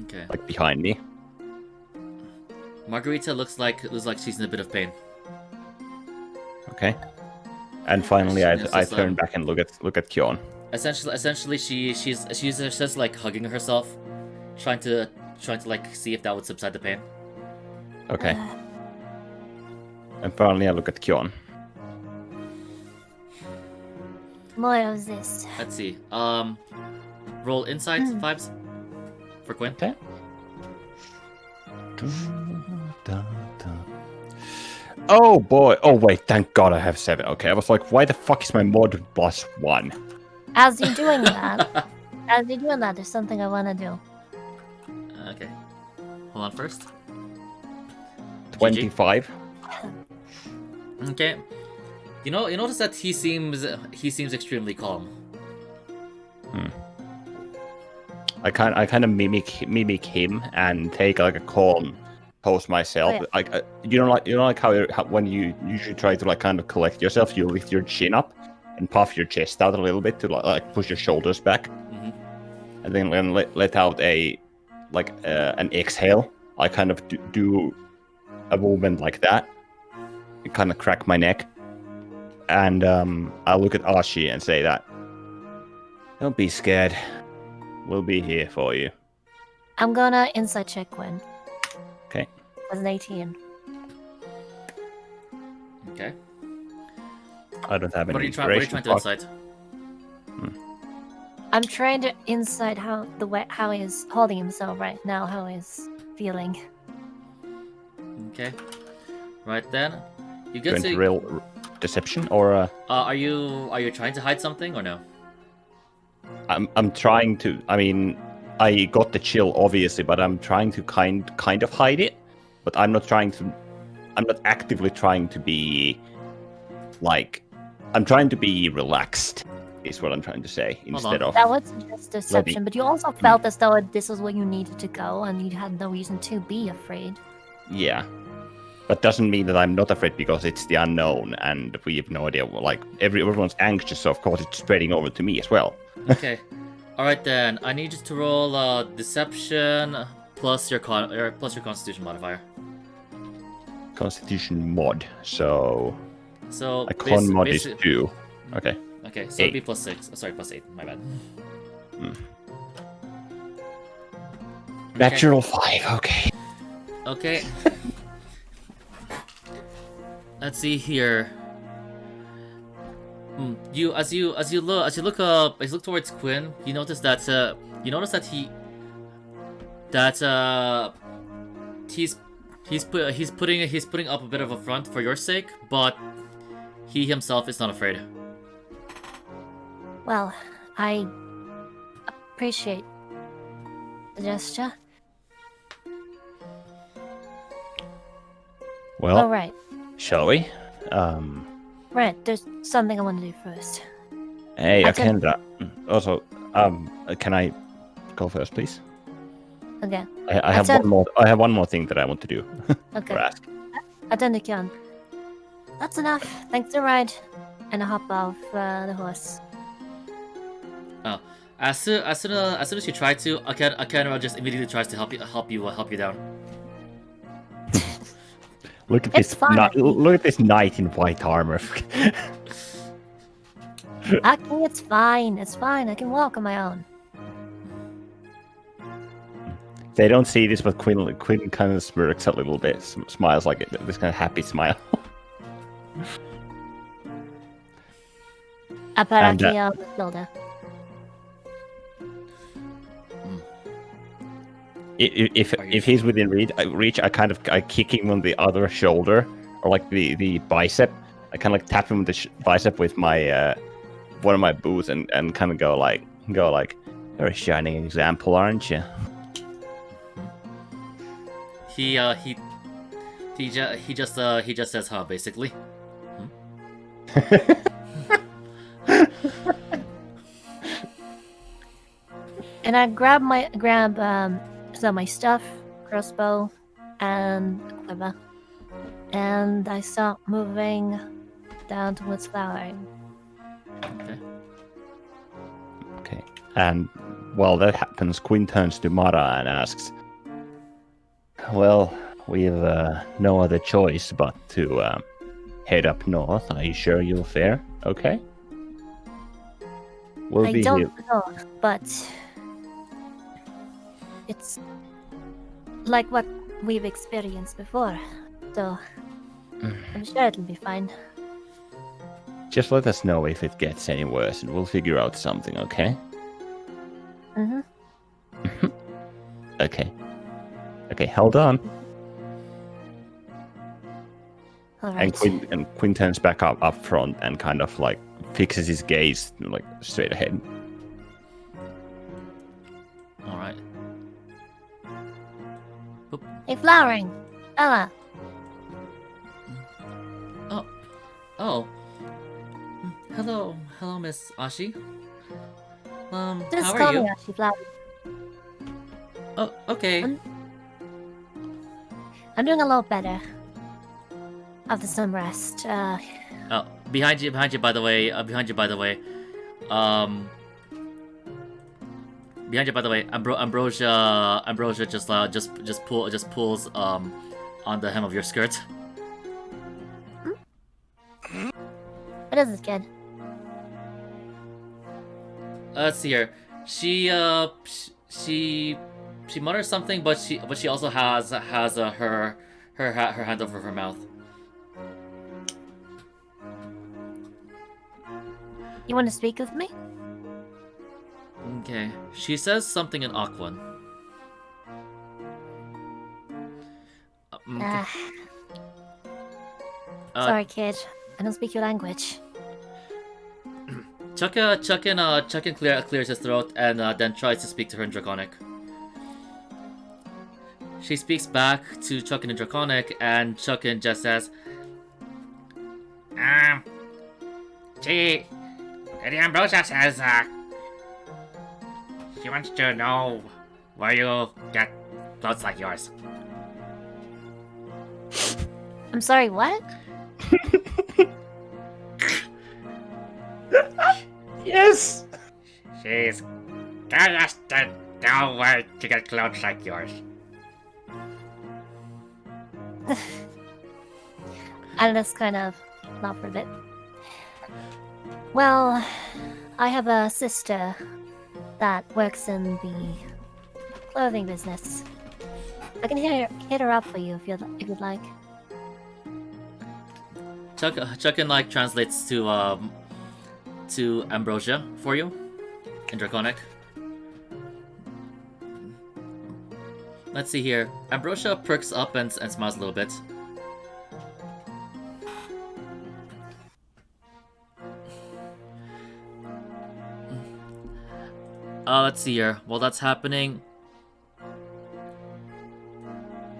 Okay. Like behind me. Margarita looks like she's in a bit of pain. Okay. And finally, I Yes, turn back and look at Kyon. Essentially, she's just like hugging herself, trying to like see if that would subside the pain. Okay. And finally, I look at Kyon. More of this. Let's see. Roll insight vibes for Quinn. Okay. Oh boy! Oh wait! Thank God I have 7. Okay, I was like, why the fuck is my mod +1? As you're doing that, there's something I want to do. Okay. Hold on first. 25. Okay. You notice that he seems extremely calm. I kind of mimic him and take like a calm pose myself. Oh, yeah. Like you know like how when you usually try to like kind of collect yourself, you lift your chin up and puff your chest out a little bit to like push your shoulders back, Mm-hmm. and then let out a like an exhale. I kind of do a movement like that. I kind of crack my neck, and I look at Ashi and say that, "Don't be scared. We'll be here for you." I'm gonna insight check Quinn. Okay. As an 18. Okay. I don't have any What are you trying to inspiration. incite? I'm trying to insight how he's holding himself right now, how he's feeling. Okay. Right then, you Going get to to. real deception or Are you trying to hide something or no? I'm trying to. I mean, I got the chill obviously, but I'm trying to kind of hide it. But I'm not trying to. I'm not actively trying to be like. I'm trying to be relaxed. Is what I'm trying to say instead of. That was just deception, but you also felt as though this is where you needed to go, and you had no reason to be afraid. Yeah, but doesn't mean that I'm not afraid because it's the unknown and we have no idea. Like everyone's anxious, so of course it's spreading over to me as well. Okay. All right then. I need you to roll deception plus your constitution modifier. Constitution mod, so So a con mod is basi- 2. Okay. Okay, so it'd be 8. +6. Oh, sorry, +8. My bad. Natural 5. Okay. Okay. Let's see here. You look towards Quinn, you notice that he's putting up a bit of a front for your sake, but he himself is not afraid. Well, I appreciate the gesture. Well, All right. shall we? Right, there's something I want to do first. Hey, I can- Akendra. Also, can I go first, please? Okay. I have said- one more. I have one more thing that I want to do. Okay. Or ask. Attend to That's enough. Thanks for the ride. And I hop off the horse. As soon as you try to, Akenra just immediately tries to help you down. Look at It's this. fine. Look at this knight in white armor. Aki, it's fine. It's fine. I can walk on my own. They don't see this, but Quinn kind of smirks a little bit, smiles like this kind of happy smile. Aparaki on the shoulder. If he's within reach, I kick him on the other shoulder or like the bicep. I kind of like tap him on the bicep with my one of my boots and kind of go like you're a shining example, aren't you? He just says huh, basically. And I grab my stuff, crossbow, and quiver. And I start moving down towards flowering. Okay. And while that happens, Quinn turns to Mara and asks, "Well, we've no other choice but to head up north. Are you sure you'll fare okay? We'll I be don't here." know, but it's like what we've experienced before, so I'm sure it'll be fine. Just let us know if it gets any worse, and we'll figure out something. Okay? Mm-hmm. Okay. Okay. Hold on. All right. And Quinn turns back up front and kind of like fixes his gaze like straight ahead. All right. Hey, flowering, Ella. Oh. Hello, Miss Ashi. Just how call are you? me Ashi Flower. Oh, okay. I'm doing a lot better after some rest. Oh, behind you, by the way. Behind you, by the way, Ambrosia just pulls on the hem of your skirt. What is this, kid? Let's see here. She mutters something, but she also has her hand over her mouth. You want to speak with me? Okay. She says something in Aquan. Okay. Sorry, kid. I don't speak your language. Chuckin clears his throat and then tries to speak to her in Draconic. She speaks back to Chuckin in Draconic, and Chuckin just says, Lady Ambrosia says, she wants to know where you get clothes like yours. I'm sorry, what? Yes! She's curious to know where to get clothes like yours. I just kind of laugh for a bit. Well, I have a sister that works in the clothing business. I can hit her up for you if you'd like. Chuckin translates to Ambrosia for you in Draconic. Let's see here. Ambrosia perks up and smiles a little bit. Let's see here. While that's happening,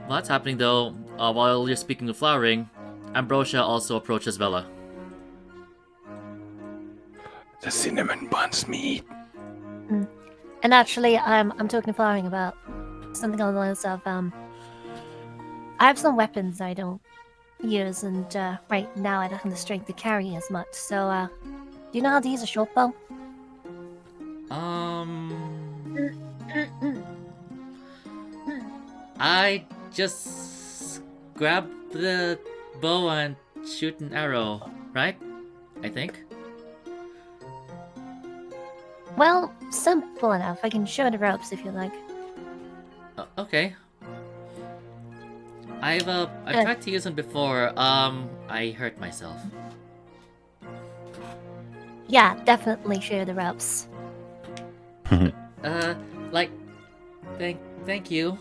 though, while you're speaking of flowering, Ambrosia also approaches Bella. The cinnamon buns meat. And actually, I'm talking to Flowering about something along the lines of I have some weapons I don't use, and right now I don't have the strength to carry as much. So, do you know how to use a short bow? I just grab the bow and shoot an arrow, right? I think. Well, simple enough. I can show the ropes if you like. Okay. I've tried to use them before. I hurt myself. Yeah, definitely share the ropes. Thank you.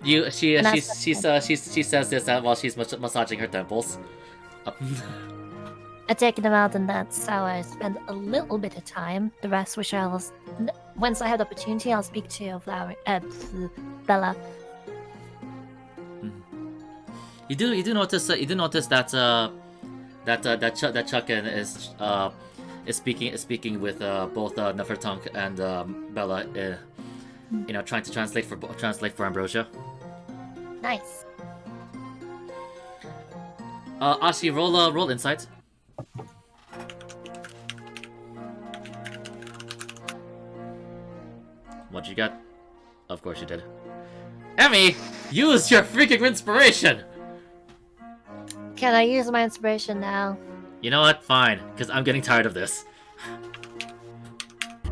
She says this while she's massaging her temples. I take them out, and that's how I spend a little bit of time. The rest, which once I have the opportunity, I'll speak to Bella. You do notice that Chuckin is speaking with both Nefertunk and Bella. Trying to translate for Ambrosia. Nice. Ashi, roll insight. What you got? Of course you did. Emmy, use your freaking inspiration! Can I use my inspiration now? You know what? Fine, because I'm getting tired of this.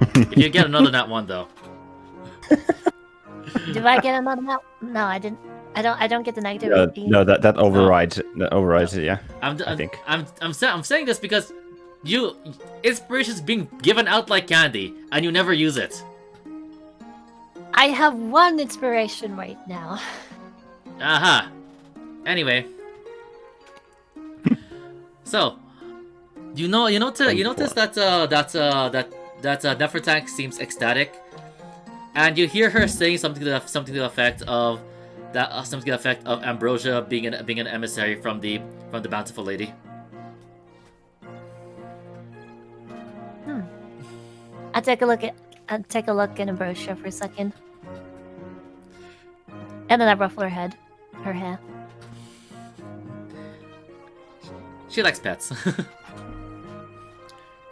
If you get another nat one, though. Do I get another now? No, I didn't. I don't get the negative. No, that overrides. That overrides it. Yeah. I think. I'm saying this because inspiration's being given out like candy, and you never use it. I have one inspiration right now. Aha. Anyway. So, you notice that Nefertank seems ecstatic, and you hear her saying something to the effect of Ambrosia being an emissary from the bountiful lady. I'll take a look at Ambrosia for a second, and then I ruffle her hair. She likes pets.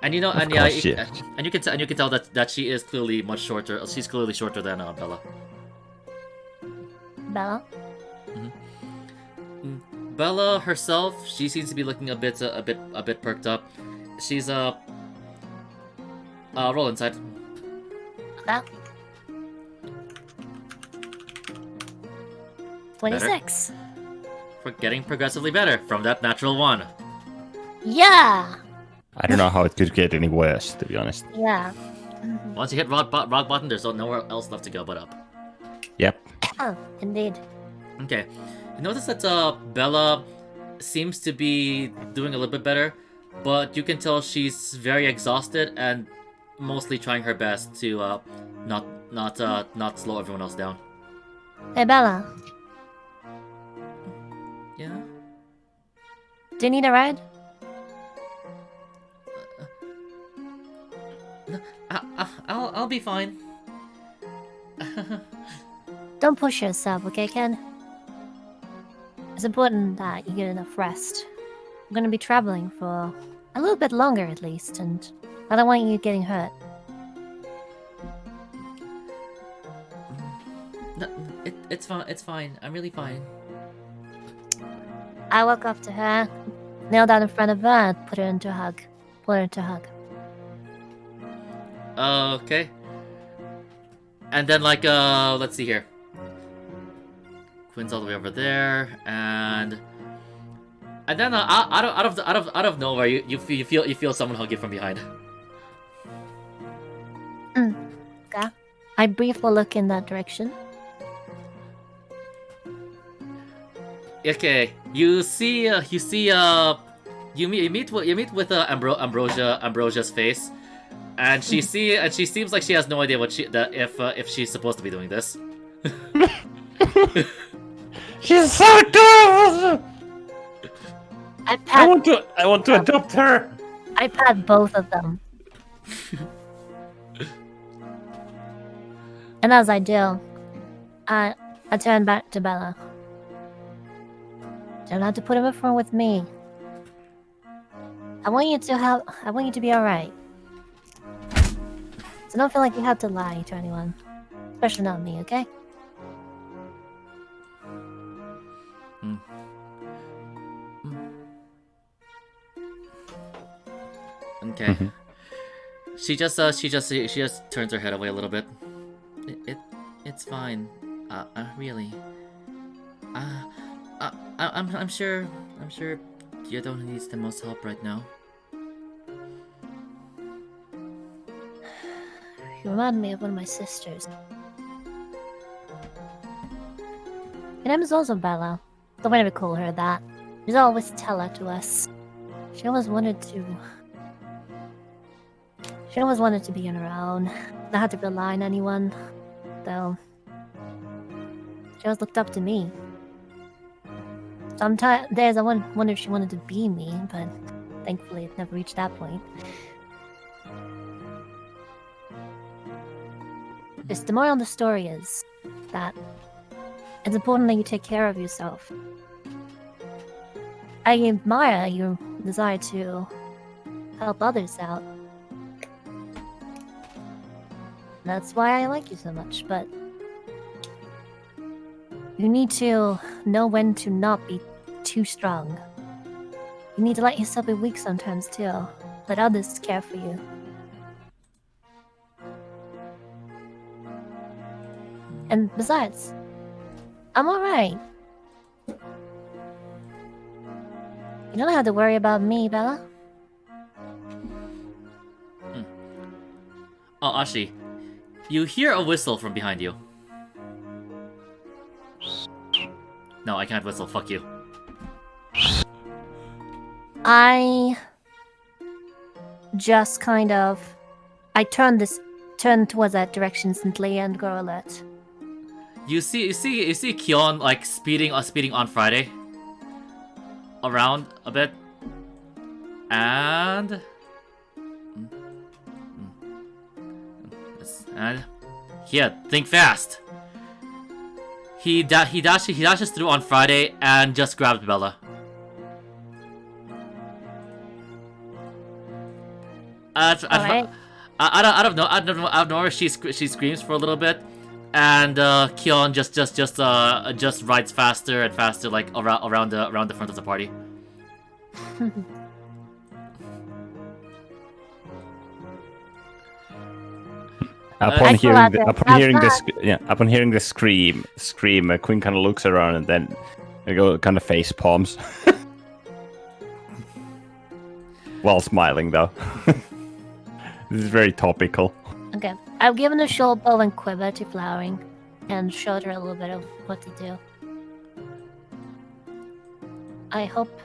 And you know, Of and yeah, course, yes. and you can tell that she is clearly much shorter. She's clearly shorter than Bella. Bella? Bella herself, she seems to be looking a bit perked up. She's roll inside. Okay. 26. For getting progressively better from that natural one. Yeah! I don't know how it could get any worse, to be honest. Yeah. Once you hit rock bottom, there's nowhere else left to go but up. Yep. Oh, indeed. Okay. You notice that Bella seems to be doing a little bit better, but you can tell she's very exhausted and mostly trying her best to not slow everyone else down. Hey, Bella. Yeah. Do you need a ride? No, I'll be fine. Don't push yourself, okay, Ken? It's important that you get enough rest. I'm gonna be traveling for a little bit longer at least, and I don't want you getting hurt. No, it's fine. It's fine. I'm really fine. I walk up to her, kneel down in front of her, and put her into a hug. Pull her into a hug. Okay. And then let's see here. Quinn's all the way over there, and then out of nowhere, you feel someone hug you from behind. Okay. I briefly look in that direction. Okay, you meet with Ambrosia's face, and she seems like she has no idea if she's supposed to be doing this. She's so adorable! I want to adopt her! I pat both of them. And as I do, I turn back to Bella. Don't have to put him in front with me. I want you to be alright. So don't feel like you have to lie to anyone. Especially not me, okay? Okay. She just turns her head away a little bit. It's fine. Really. I'm sure you don't need the most help right now. You remind me of one of my sisters. Her name is also Bella. The way we call her that. She's always tell her to us. She always wanted to be on her own. Not have to rely on anyone. Though she always looked up to me. Sometimes days I wonder if she wanted to be me, but thankfully it never reached that point. Just the moral of the story is that it's important that you take care of yourself. I admire your desire to help others out. That's why I like you so much, but you need to know when to not be too strong. You need to let yourself be weak sometimes too. Let others care for you. And besides, I'm alright. You don't have to worry about me, Bella. Oh, Ashi, you hear a whistle from behind you. No, I can't whistle. Fuck you. I just kind of... I turn towards that direction instantly and go alert. You see Kyon like speeding on Friday around a bit, and yeah, think fast. He dashes through on Friday and just grabs Bella. Alright. I don't know. I don't know. I don't know. She screams for a little bit, and Kyon just rides faster and faster, like around the front of the party. Upon Excellent. hearing the scream, Quinn kind of looks around and then they go kind of face palms, while smiling though. This is very topical. Okay. I've given a short bow and quiver to Flowering and showed her a little bit of what to do. I hope.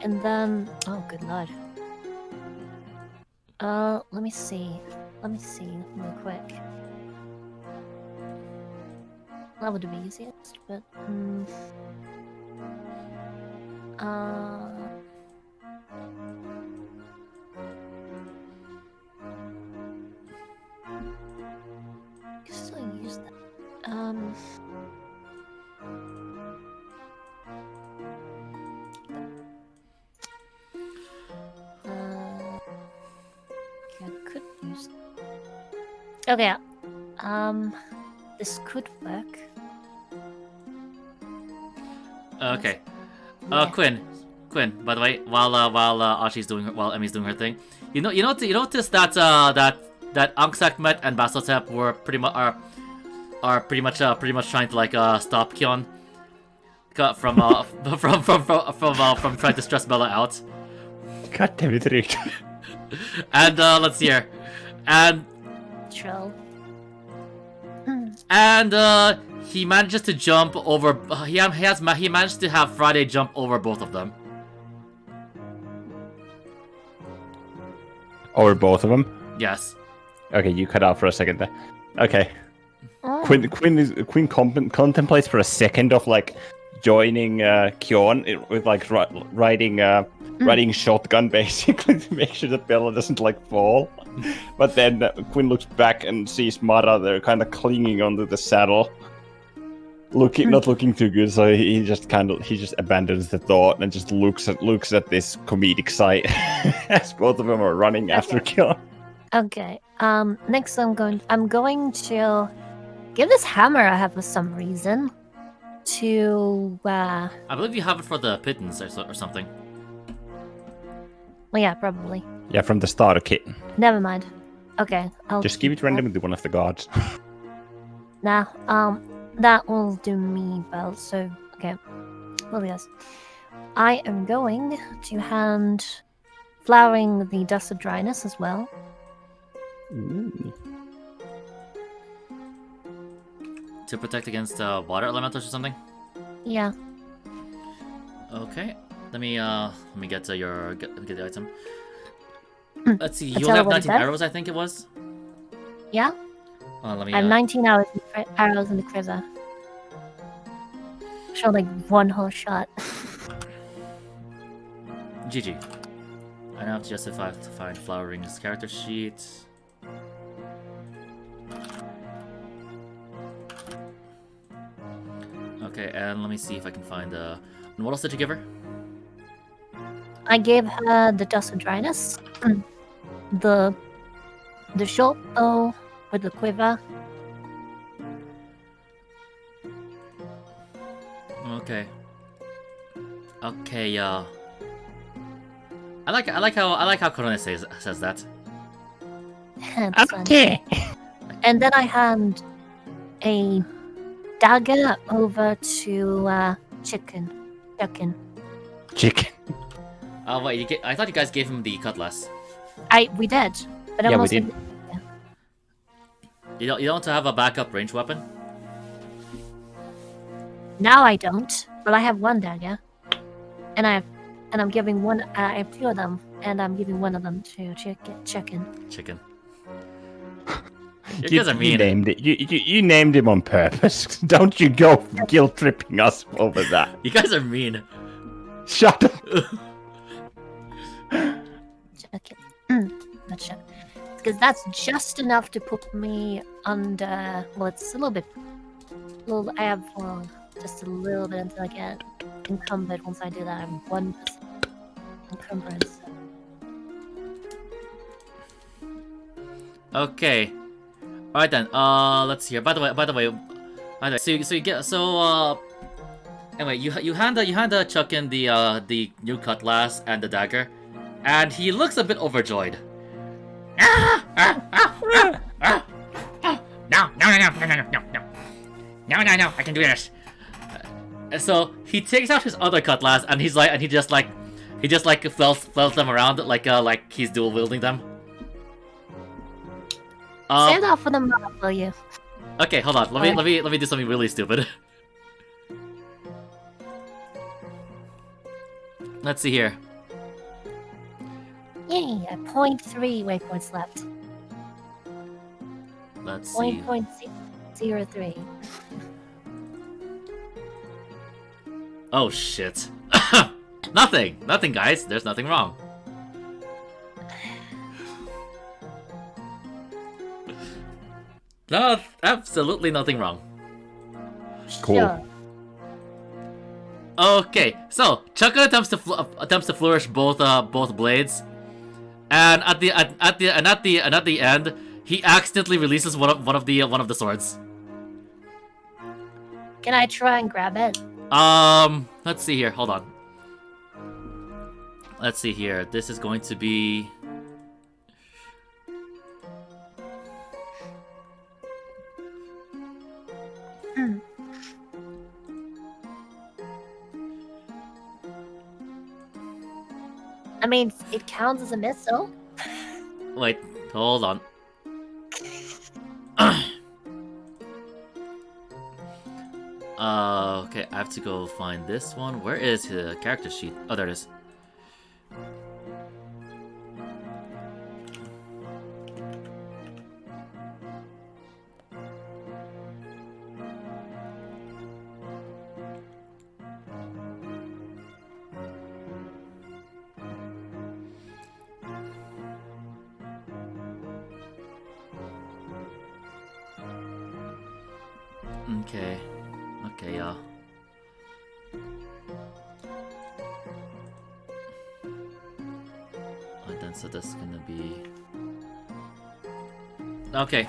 And then, oh good lord. Let me see real quick. That would be easiest, but you can still use that. Okay, I could use. Okay, this could work. Okay. Yeah. Quinn. By the way, while Archie's while Emmy's doing her thing, you notice that that Ankh-Sekhmet and Basotep were pretty much trying to like stop Kyon from trying to stress Bella out. God damn it, Rick. And let's see here, and Troll. he manages to jump over. He managed to have Friday jump over both of them. Over both of them? Yes. Okay, you cut out for a second there. Okay. Oh. Quinn contemplates for a second of like joining Kyon with like riding shotgun basically to make sure that Bella doesn't like fall. But then Quinn looks back and sees Mara there kind of clinging onto the saddle. Not looking too good, so he just abandons the thought and just looks at this comedic sight as both of them are running after Kyon. Okay. Next I'm going to give this hammer I have for some reason to I believe you have it for the pittance or something. well, yeah, probably. Yeah, from the starter kit. Never mind. Okay, I'll Just give it randomly to one of the gods. Nah, that will do me well, so okay. Well yes. I am going to hand Flowering the Dust of Dryness as well. Ooh. To protect against water elementals or something. Yeah. Okay. Let me get to get the item. Let's see. I'll You tell only have her what it 19 does. arrows, I think it was. Yeah? Let me. I have 19 arrows in the quiver. Show like one whole shot. GG. I now have to justify to find Flowering's character sheet. Okay, and let me see if I can find and what else did you give her? I gave her the Dust of Dryness, the short bow with the quiver. Okay. Okay. I like how Corona says that. That's fun. And then I hand a dagger over to Chicken. Oh wait, I thought you guys gave him the cutlass. We did, but Yeah, I'm we also did. You don't have a backup range weapon? Now I don't, but I have one dagger, and I'm giving one. I have two of them, and I'm giving one of them to Chicken. Chicken. You guys are mean. You named it. You named him on purpose. Don't you go guilt tripping us over that. You guys are mean. Shut up. Chicken. Not sure. Because that's just enough to put me under. Well, it's a little bit. I have just a little bit until I get encumbered. Once I do that, I'm 1%. encumbrance. Okay. All right then. Let's see here. By the way. So you get Anyway, you hand Chuck in the new cutlass and the dagger, and he looks a bit overjoyed. No, I can do this. So he takes out his other cutlass and he just flails them around like he's dual wielding them. Stand off for the map, will you? Okay, hold on. Let me do something really stupid. Let's see here. Yay, a 0.3 waypoints left. Let's see. 0.03. Oh shit. Nothing, guys. There's nothing wrong. No, absolutely nothing wrong. Cool. Sure. Okay, so Chaka attempts to flourish both blades, and at the end, he accidentally releases one of the swords. Can I try and grab it? Let's see here. Hold on. Let's see here. This is going to be. I mean, it counts as a missile. Wait, hold on. Okay, I have to go find this one. Where is the character sheet? Oh, there it is. Okay, yeah. And then so that's gonna be. Okay.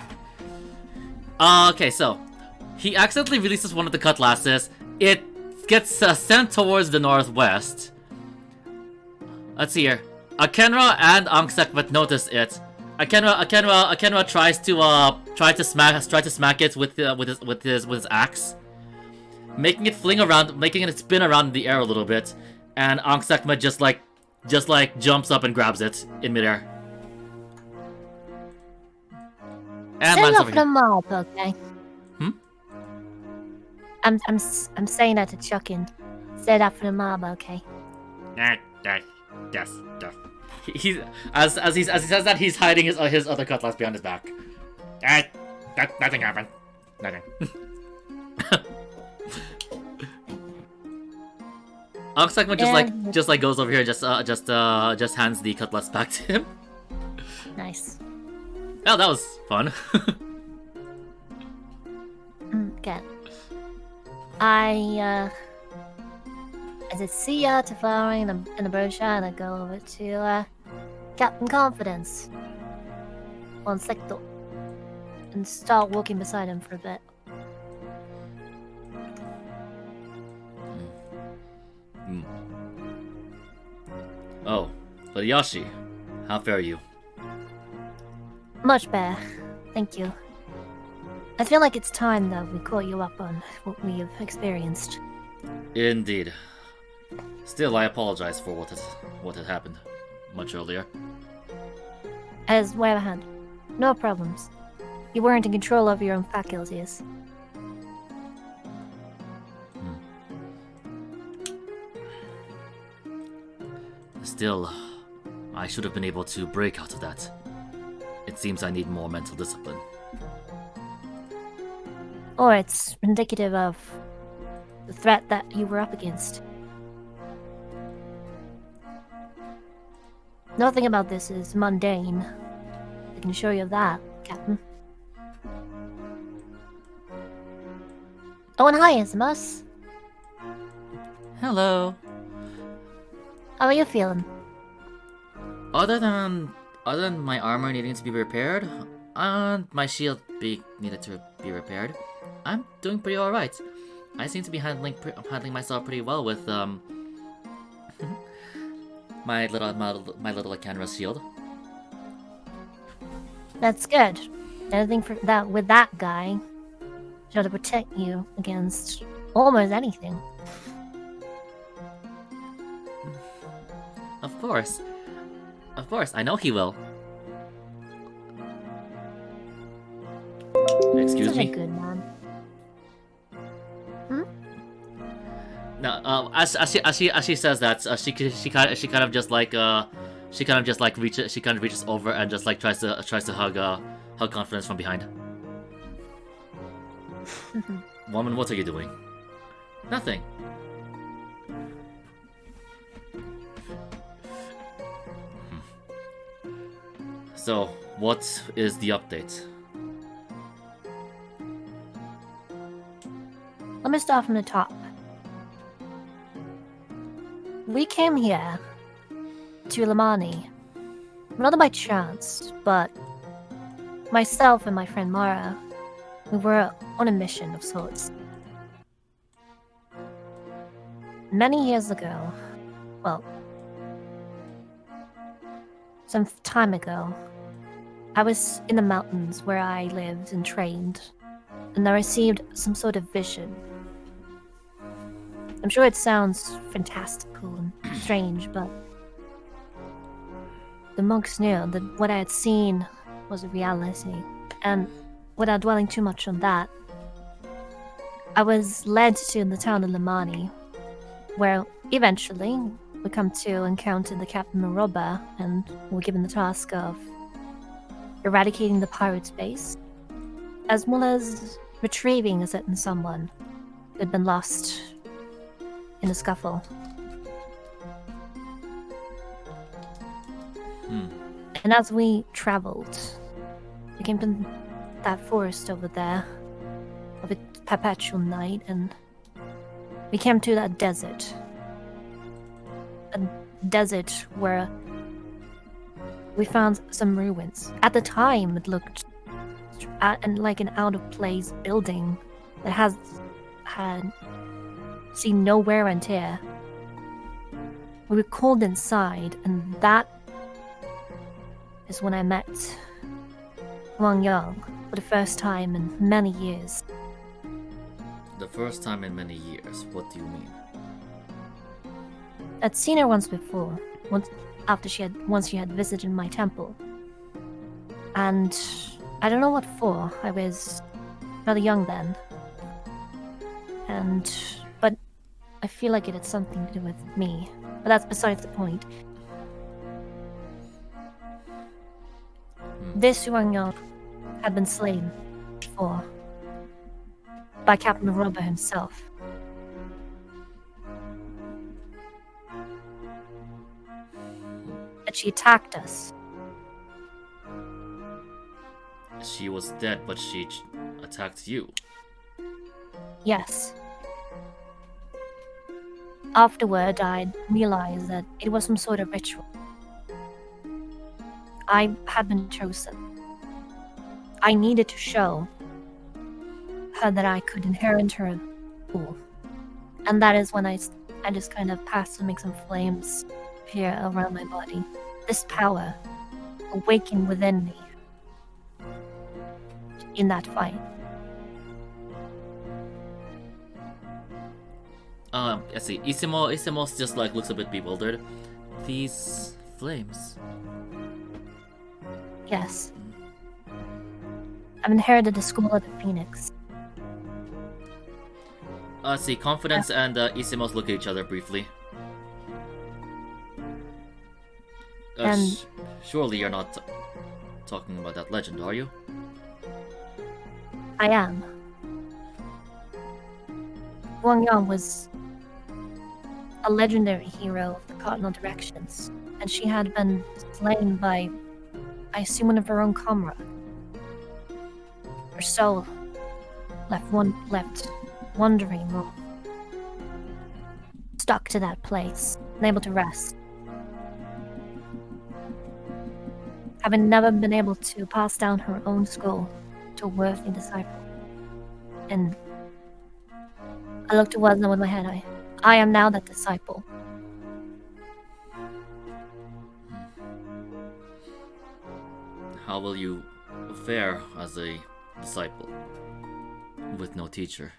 Okay, so he accidentally releases one of the cutlasses. It gets sent towards the northwest. Let's see here. Akenra and Angsekmet notice it. Akenra tries to smack it with his axe, making it spin around in the air a little bit, and Angsekmet just jumps up and grabs it in midair. And Stand lands off over for the here. mob, okay? Hmm? I'm saying that to Chuckin. Stand off for the mob, okay? Yes. He's as he says that, he's hiding his other cutlass behind his back. Nothing happened. Nothing. Angsekmet just goes over here and just hands the cutlass back to him. Nice. Oh, that was fun. Okay. I said see ya to flowering in the brochure, and I go over to Captain Confidence on sector and start walking beside him for a bit. Oh, but Yashi, how fare you? Much better, thank you. I feel like it's time that we caught you up on what we have experienced. Indeed. Still, I apologize for what had happened much earlier. As way ahead, no problems. You weren't in control of your own faculties. Still, I should have been able to break out of that. It seems I need more mental discipline. Or it's indicative of the threat that you were up against. Nothing about this is mundane. I can assure you of that, Captain. Oh, and hi, Ismus. Hello. How are you feeling? Other than my armor needing to be repaired, and my shield needed to be repaired, I'm doing pretty alright. I seem to be handling myself pretty well with my little canvas shield. That's good. Anything for that with that guy should protect you against almost anything. Of course, I know he will. Excuse Such me. a good man. No, as she says that, she kind of just reaches over and just like tries to hug Confidence from behind. Woman, what are you doing? Nothing. So, what is the update? Let me start from the top. We came here to Limani, not by chance, but myself and my friend Mara, we were on a mission of sorts. Many years ago, well, some time ago, I was in the mountains where I lived and trained, and I received some sort of vision. I'm sure it sounds fantastical and strange, but the monks knew that what I had seen was a reality, and without dwelling too much on that, I was led to the town of Limani, where eventually we come to encounter the Captain Maroba, and we're given the task of eradicating the pirate's base, as well as retrieving a certain someone who had been lost in a scuffle. And as we traveled, we came to that forest over there of a perpetual night, and we came to that desert. A desert where we found some ruins. At the time, it looked like an out-of-place building that had seen no wear and tear. We were called inside, and that is when I met Wang Yang for the first time in many years. The first time in many years. What do you mean? I'd seen her once before, once she had visited my temple. And I don't know what for. I was rather young then. But I feel like it had something to do with me. But that's besides the point. This Wang Yang had been slain before by Captain Maroba himself. And she attacked us. She was dead, but she attacked you. Yes. Afterward, I realized that it was some sort of ritual. I had been chosen. I needed to show her that I could inherit her pool. And that is when I just kind of passed to make some flames appear around my body. This power awakened within me in that fight. I see. Isimo just like looks a bit bewildered. These flames. Yes. I've inherited the School of the Phoenix. See, Confidence and Isimos look at each other briefly. And- Surely you're not talking about that legend, are you? I am. Wang Yang was a legendary hero of the Cardinal Directions, and she had been slain by, I assume, one of her own comrades. Her soul left wandering or stuck to that place, unable to rest. having never been able to pass down her own school to a worthy disciple. And I look towards them with my head. I am now that disciple. How will you fare as a disciple with no teacher?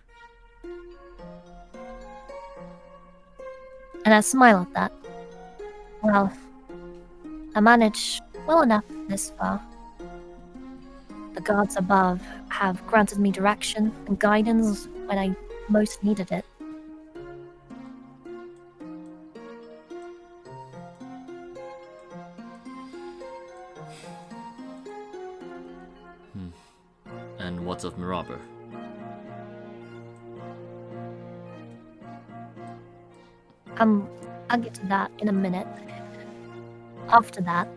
And I smile at that. Well, I manage well enough this far. The gods above have granted me direction and guidance when I most needed it. And what's of Miraber? I'll get to that in a minute. After that,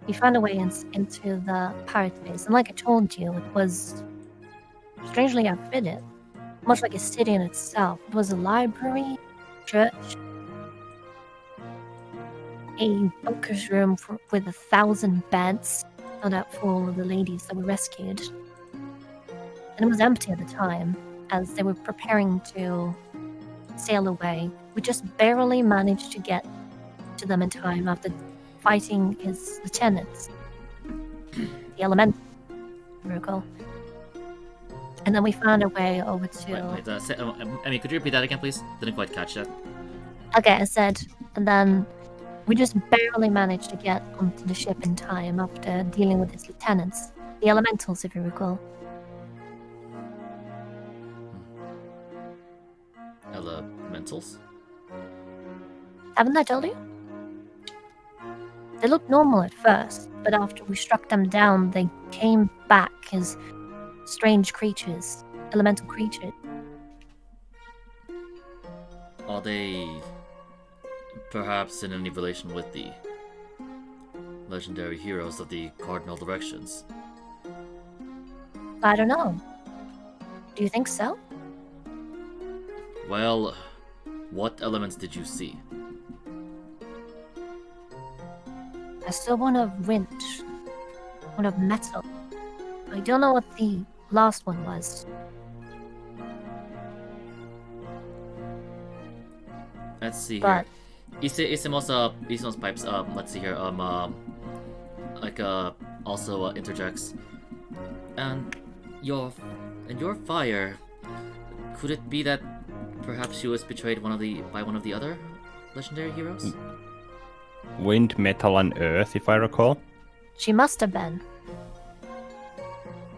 we found a way into the pirate base, and like I told you, it was strangely outfitted, much like a city in itself. It was a library, church, a bunker's room with 1,000 beds filled out full of the ladies that were rescued. And it was empty at the time, as they were preparing to sail away. We just barely managed to get to them in time after fighting his lieutenants, the elemental, recall. And then we found our way over to... Emmy, could you repeat that again, please? Didn't quite catch that. Okay, I said, and then we just barely managed to get onto the ship in time after dealing with his lieutenants, the elementals, if you recall. Elementals? Haven't I told you? They looked normal at first, but after we struck them down, they came back as strange creatures, elemental creatures. Are they perhaps in any relation with the legendary heroes of the cardinal directions? I don't know. Do you think so? Well, what elements did you see? I saw one of wind, one of metal. I don't know what the last one was. Let's see But here. Isamos pipes. Let's see here. Also interjects. And your fire. Could it be that perhaps she was betrayed by one of the other legendary heroes? Wind, metal, and earth, if I recall. she must have been.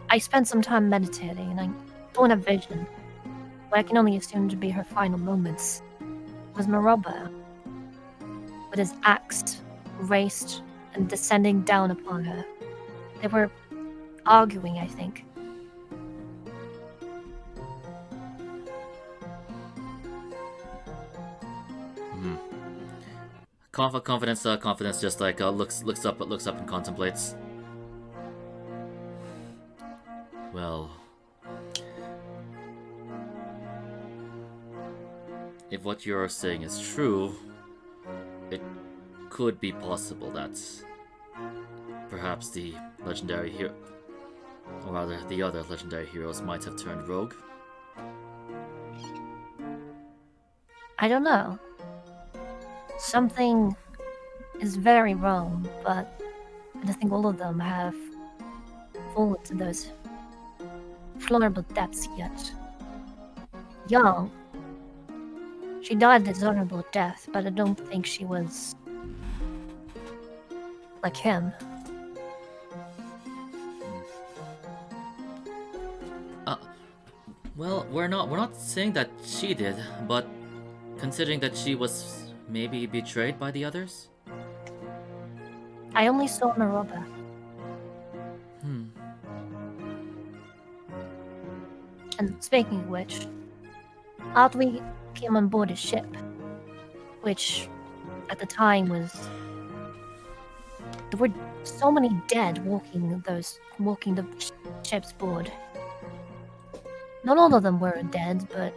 I spent some time meditating, and I saw a vision, what I can only assume to be her final moments. It was Maroba, with his axe raised and descending down upon her. They were arguing, I think. Confidence just like looks up and contemplates. Well, if what you're saying is true, it could be possible that perhaps the legendary hero, or rather the other legendary heroes, might have turned rogue. I don't know. Something is very wrong, but I don't think all of them have fallen to those vulnerable depths yet. Young, she died a dishonorable death, but I don't think she was like him. Well, we're not saying that she did, but considering that she was maybe betrayed by the others? I only saw Maroba. And speaking of which, after we came on board his ship, which at the time was... There were so many dead walking the ship's board. Not all of them were dead, but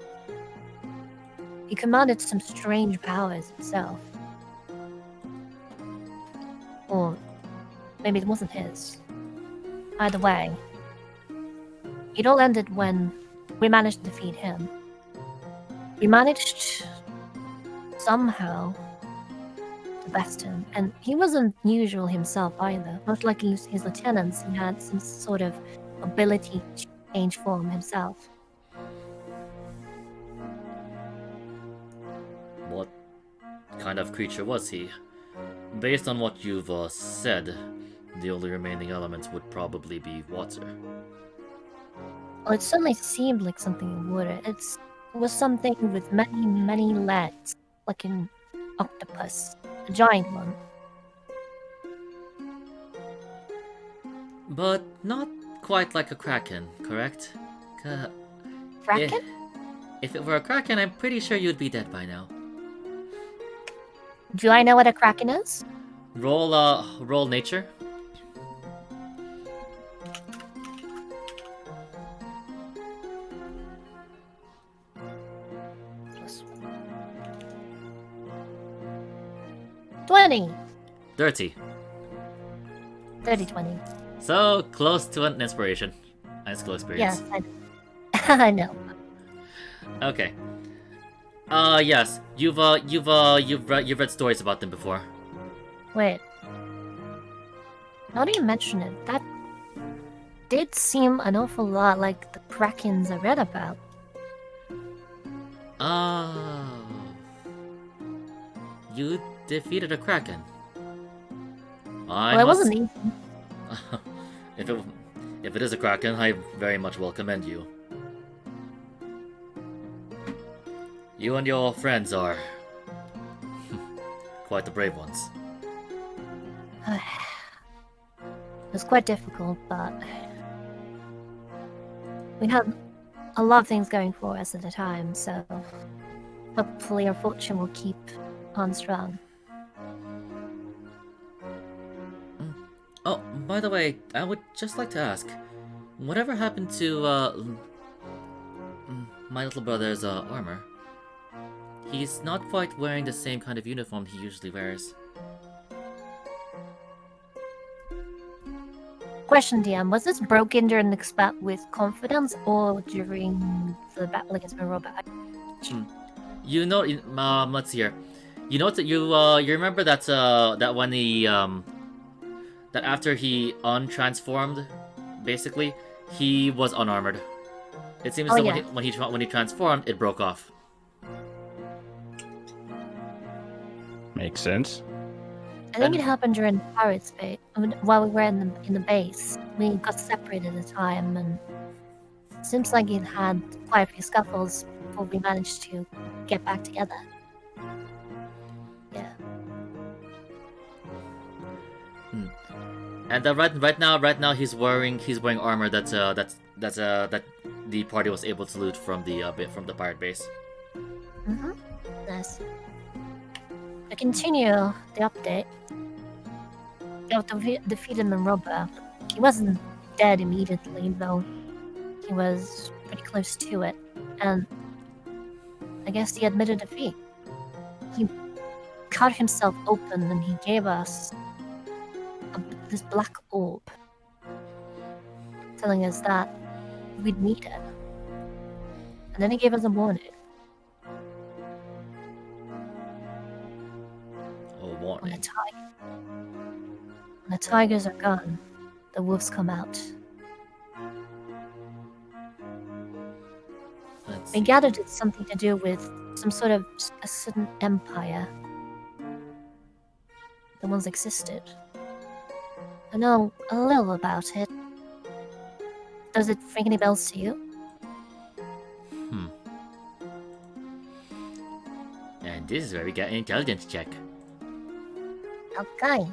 he commanded some strange powers himself. Or maybe it wasn't his. Either way, it all ended when we managed to defeat him. We managed somehow to best him, and he wasn't usual himself either. Much like his lieutenants, he had some sort of ability to change form himself. What kind of creature was he? Based on what you've said, the only remaining elements would probably be water. Well, it certainly seemed like something in water. It was something with many, many legs, like an octopus, a giant one. But not quite like a kraken, correct? Kraken? If it were a kraken, I'm pretty sure you'd be dead by now. Do I know what a kraken is? Roll nature. Plus 20. Dirty. 30-20. So close to an inspiration. High school experience. Yes, I know. Okay. Yes. You've read stories about them before. Wait. Now that you mention it, that did seem an awful lot like the krakens I read about. Oh. You defeated a kraken. Well, it wasn't easy. If it is a kraken, I very much will commend you. You and your friends are quite the brave ones. It was quite difficult, but we had a lot of things going for us at the time, so hopefully our fortune will keep on strong. Oh, by the way, I would just like to ask, whatever happened to my little brother's armor? He's not quite wearing the same kind of uniform he usually wears. Question, DM, was this broken during the combat with confidence or during the battle against Miroba? You know, let's see here. You know that you remember that that when he that after he untransformed, basically, he was unarmored. It seems that yeah. when he transformed, it broke off. Makes sense. I think it happened during the pirates' base. While we were in the base, we got separated at the time, and it seems like it had quite a few scuffles before we managed to get back together. Yeah. And right now he's wearing armor that the party was able to loot from the pirate base. Mm-hmm. Nice. To continue the update, we defeated Monroba. He wasn't dead immediately, though he was pretty close to it, and I guess he admitted defeat. He cut himself open and he gave us this black orb, telling us that we'd need it. And then he gave us a warning. When the tigers are gone, the wolves come out. We gathered it's something to do with some sort of a sudden empire that once existed. I know a little about it. Does it ring any bells to you? And this is where we get an intelligence check. Okay.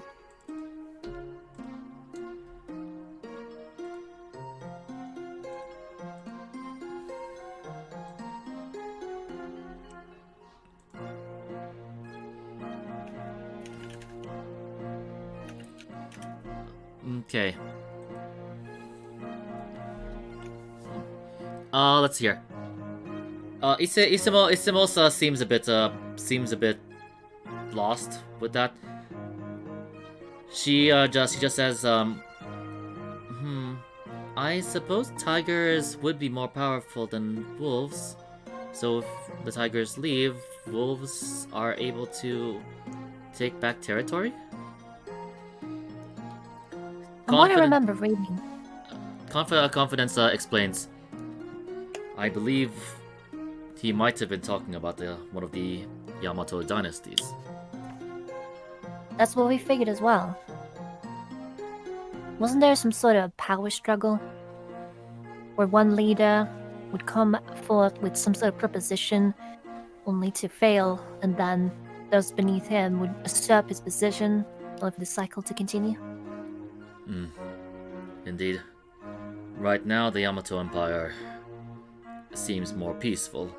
Okay. Let's see here. Isamos seems a bit lost with that. She just says, I suppose tigers would be more powerful than wolves. So if the tigers leave, wolves are able to take back territory? From what I remember reading. Confidence explains. I believe he might have been talking about one of the Yamato dynasties. That's what we figured as well. Wasn't there some sort of power struggle? Where one leader would come forth with some sort of proposition, only to fail, and then those beneath him would usurp his position, or for the cycle to continue? Indeed. Right now, the Yamato Empire seems more peaceful.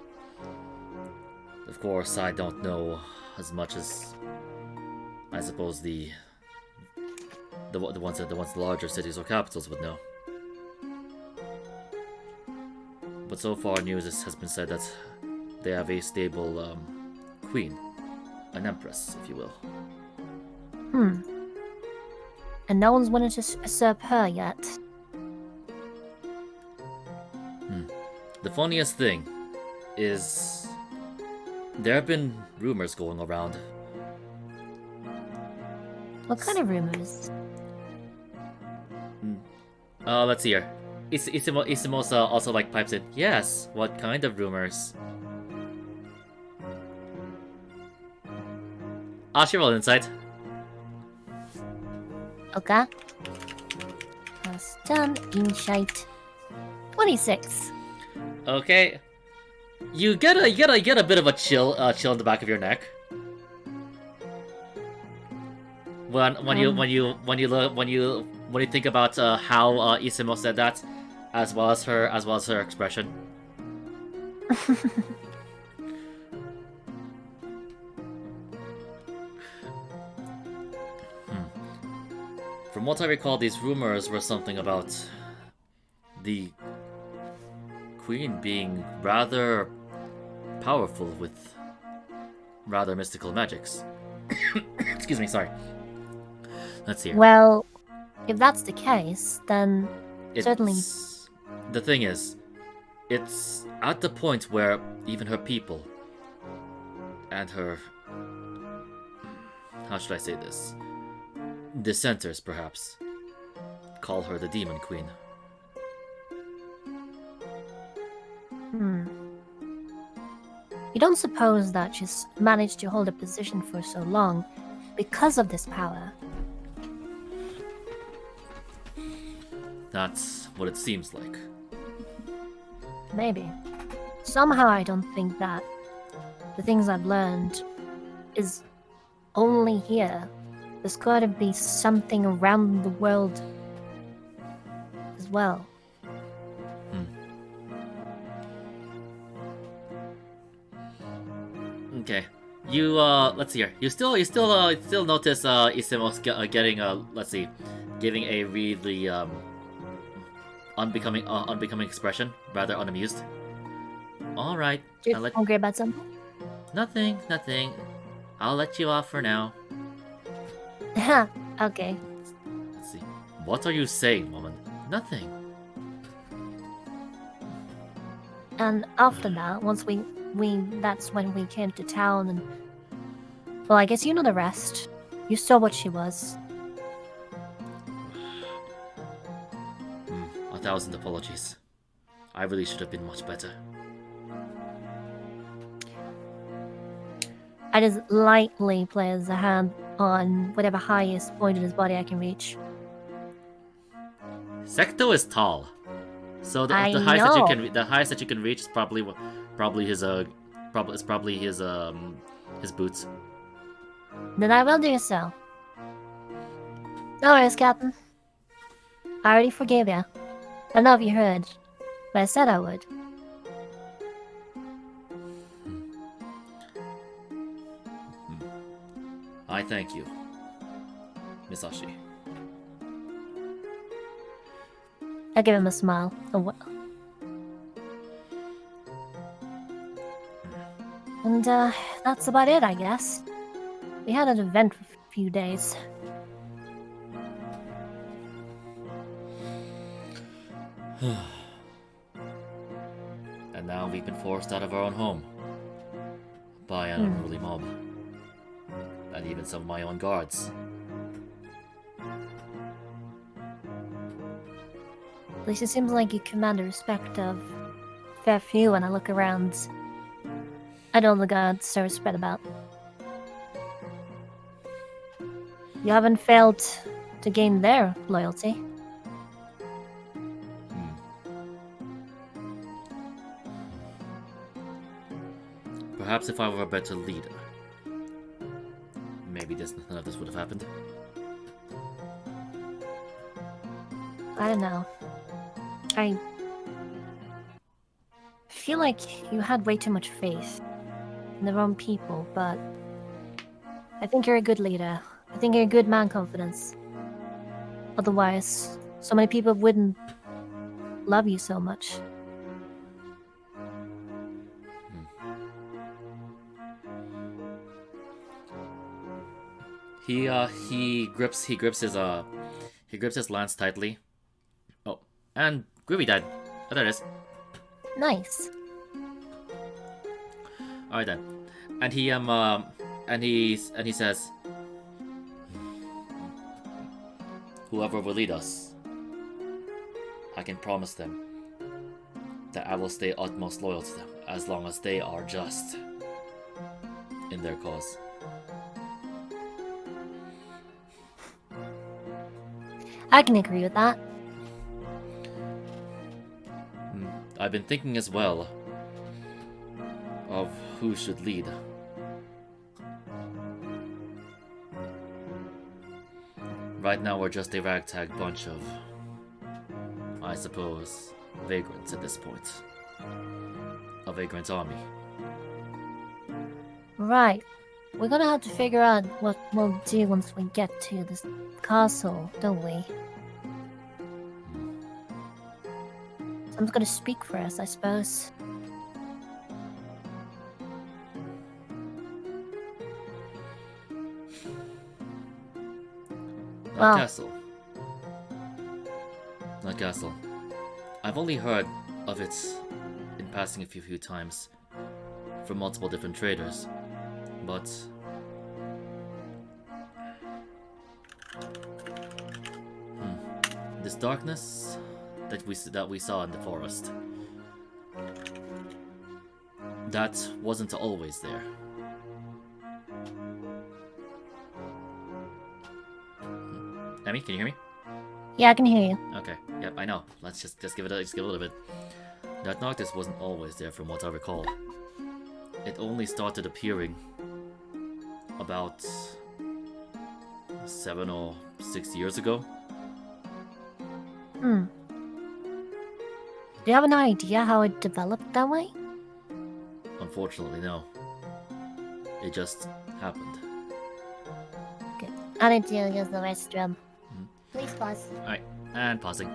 Of course, I don't know as much as I suppose the larger cities or capitals would know. But so far, news has been said that they have a stable queen, an empress, if you will. And no one's wanted to usurp her yet. The funniest thing is there have been rumors going around. What kind of rumors? Let's see here. Isimosa also like pipes in. Yes, what kind of rumors? She roll insight. Okay. Last done. Insight. 26. Okay. You get a bit of a chill in the back of your neck. When you think about how Isimo said that, as well as her expression. From what I recall, these rumors were something about the queen being rather powerful with rather mystical magics. Excuse me, sorry. Let's see. Well, if that's the case, then certainly. The thing is, it's at the point where even her people and her... How should I say this? Dissenters, perhaps, call her the Demon Queen. You don't suppose that she's managed to hold a position for so long because of this power? That's what it seems like. Maybe. Somehow I don't think that the things I've learned is only here. There's gotta be something around the world as well. Okay. You let's see here. You still notice Isimo's getting giving a really unbecoming expression, rather unamused. All right. Hungry about something? Nothing. I'll let you off for now. Okay. Let's see. What are you saying, woman? Nothing. And after that, once that's when we came to town, and well, I guess you know the rest. You saw what she was. 1,000 apologies. I really should have been much better. I just lightly place a hand on whatever highest point in his body I can reach. Secto is tall, so the highest that you can reach is probably his his boots. Then I will do so. No worries, Captain. I already forgave you. I don't know if you heard, but I said I would. I thank you, Misashi. I give him a smile. Oh, well. And that's about it, I guess. We had an event for a few days. And now we've been forced out of our own home by an unruly mob. And even some of my own guards. At least it seems like you command the respect of fair few when I look around. I know the gods are spread about. You haven't failed to gain their loyalty. Perhaps if I were a better leader, maybe none of this would have happened. I don't know. I feel like you had way too much faith in the wrong people, but I think you're a good leader. I think you're a good man, confidence. Otherwise, so many people wouldn't love you so much. He grips his lance tightly. Oh, and Groovy died. Oh, there it is. Nice. All right then, and he says, whoever will lead us, I can promise them that I will stay utmost loyal to them as long as they are just in their cause. I can agree with that. I've been thinking as well of who should lead. Right now we're just a ragtag bunch of, I suppose, vagrants at this point. A vagrant army. Right. We're gonna have to figure out what we'll do once we get to this castle, don't we? Someone's gonna speak for us, I suppose. Not castle. Not castle. I've only heard of it in passing a few times from multiple different traders, but this darkness that we saw in the forest, that wasn't always there. Emmy, can you hear me? Yeah, I can hear you. Okay. Yep, I know. Let's just give it a little bit. That darkness wasn't always there, from what I recall. It only started appearing about 7 or 6 years ago. Do you have an idea how it developed that way? Unfortunately, no. It just happened. Good. I need to use the restroom. Please pause. Alright, and pausing.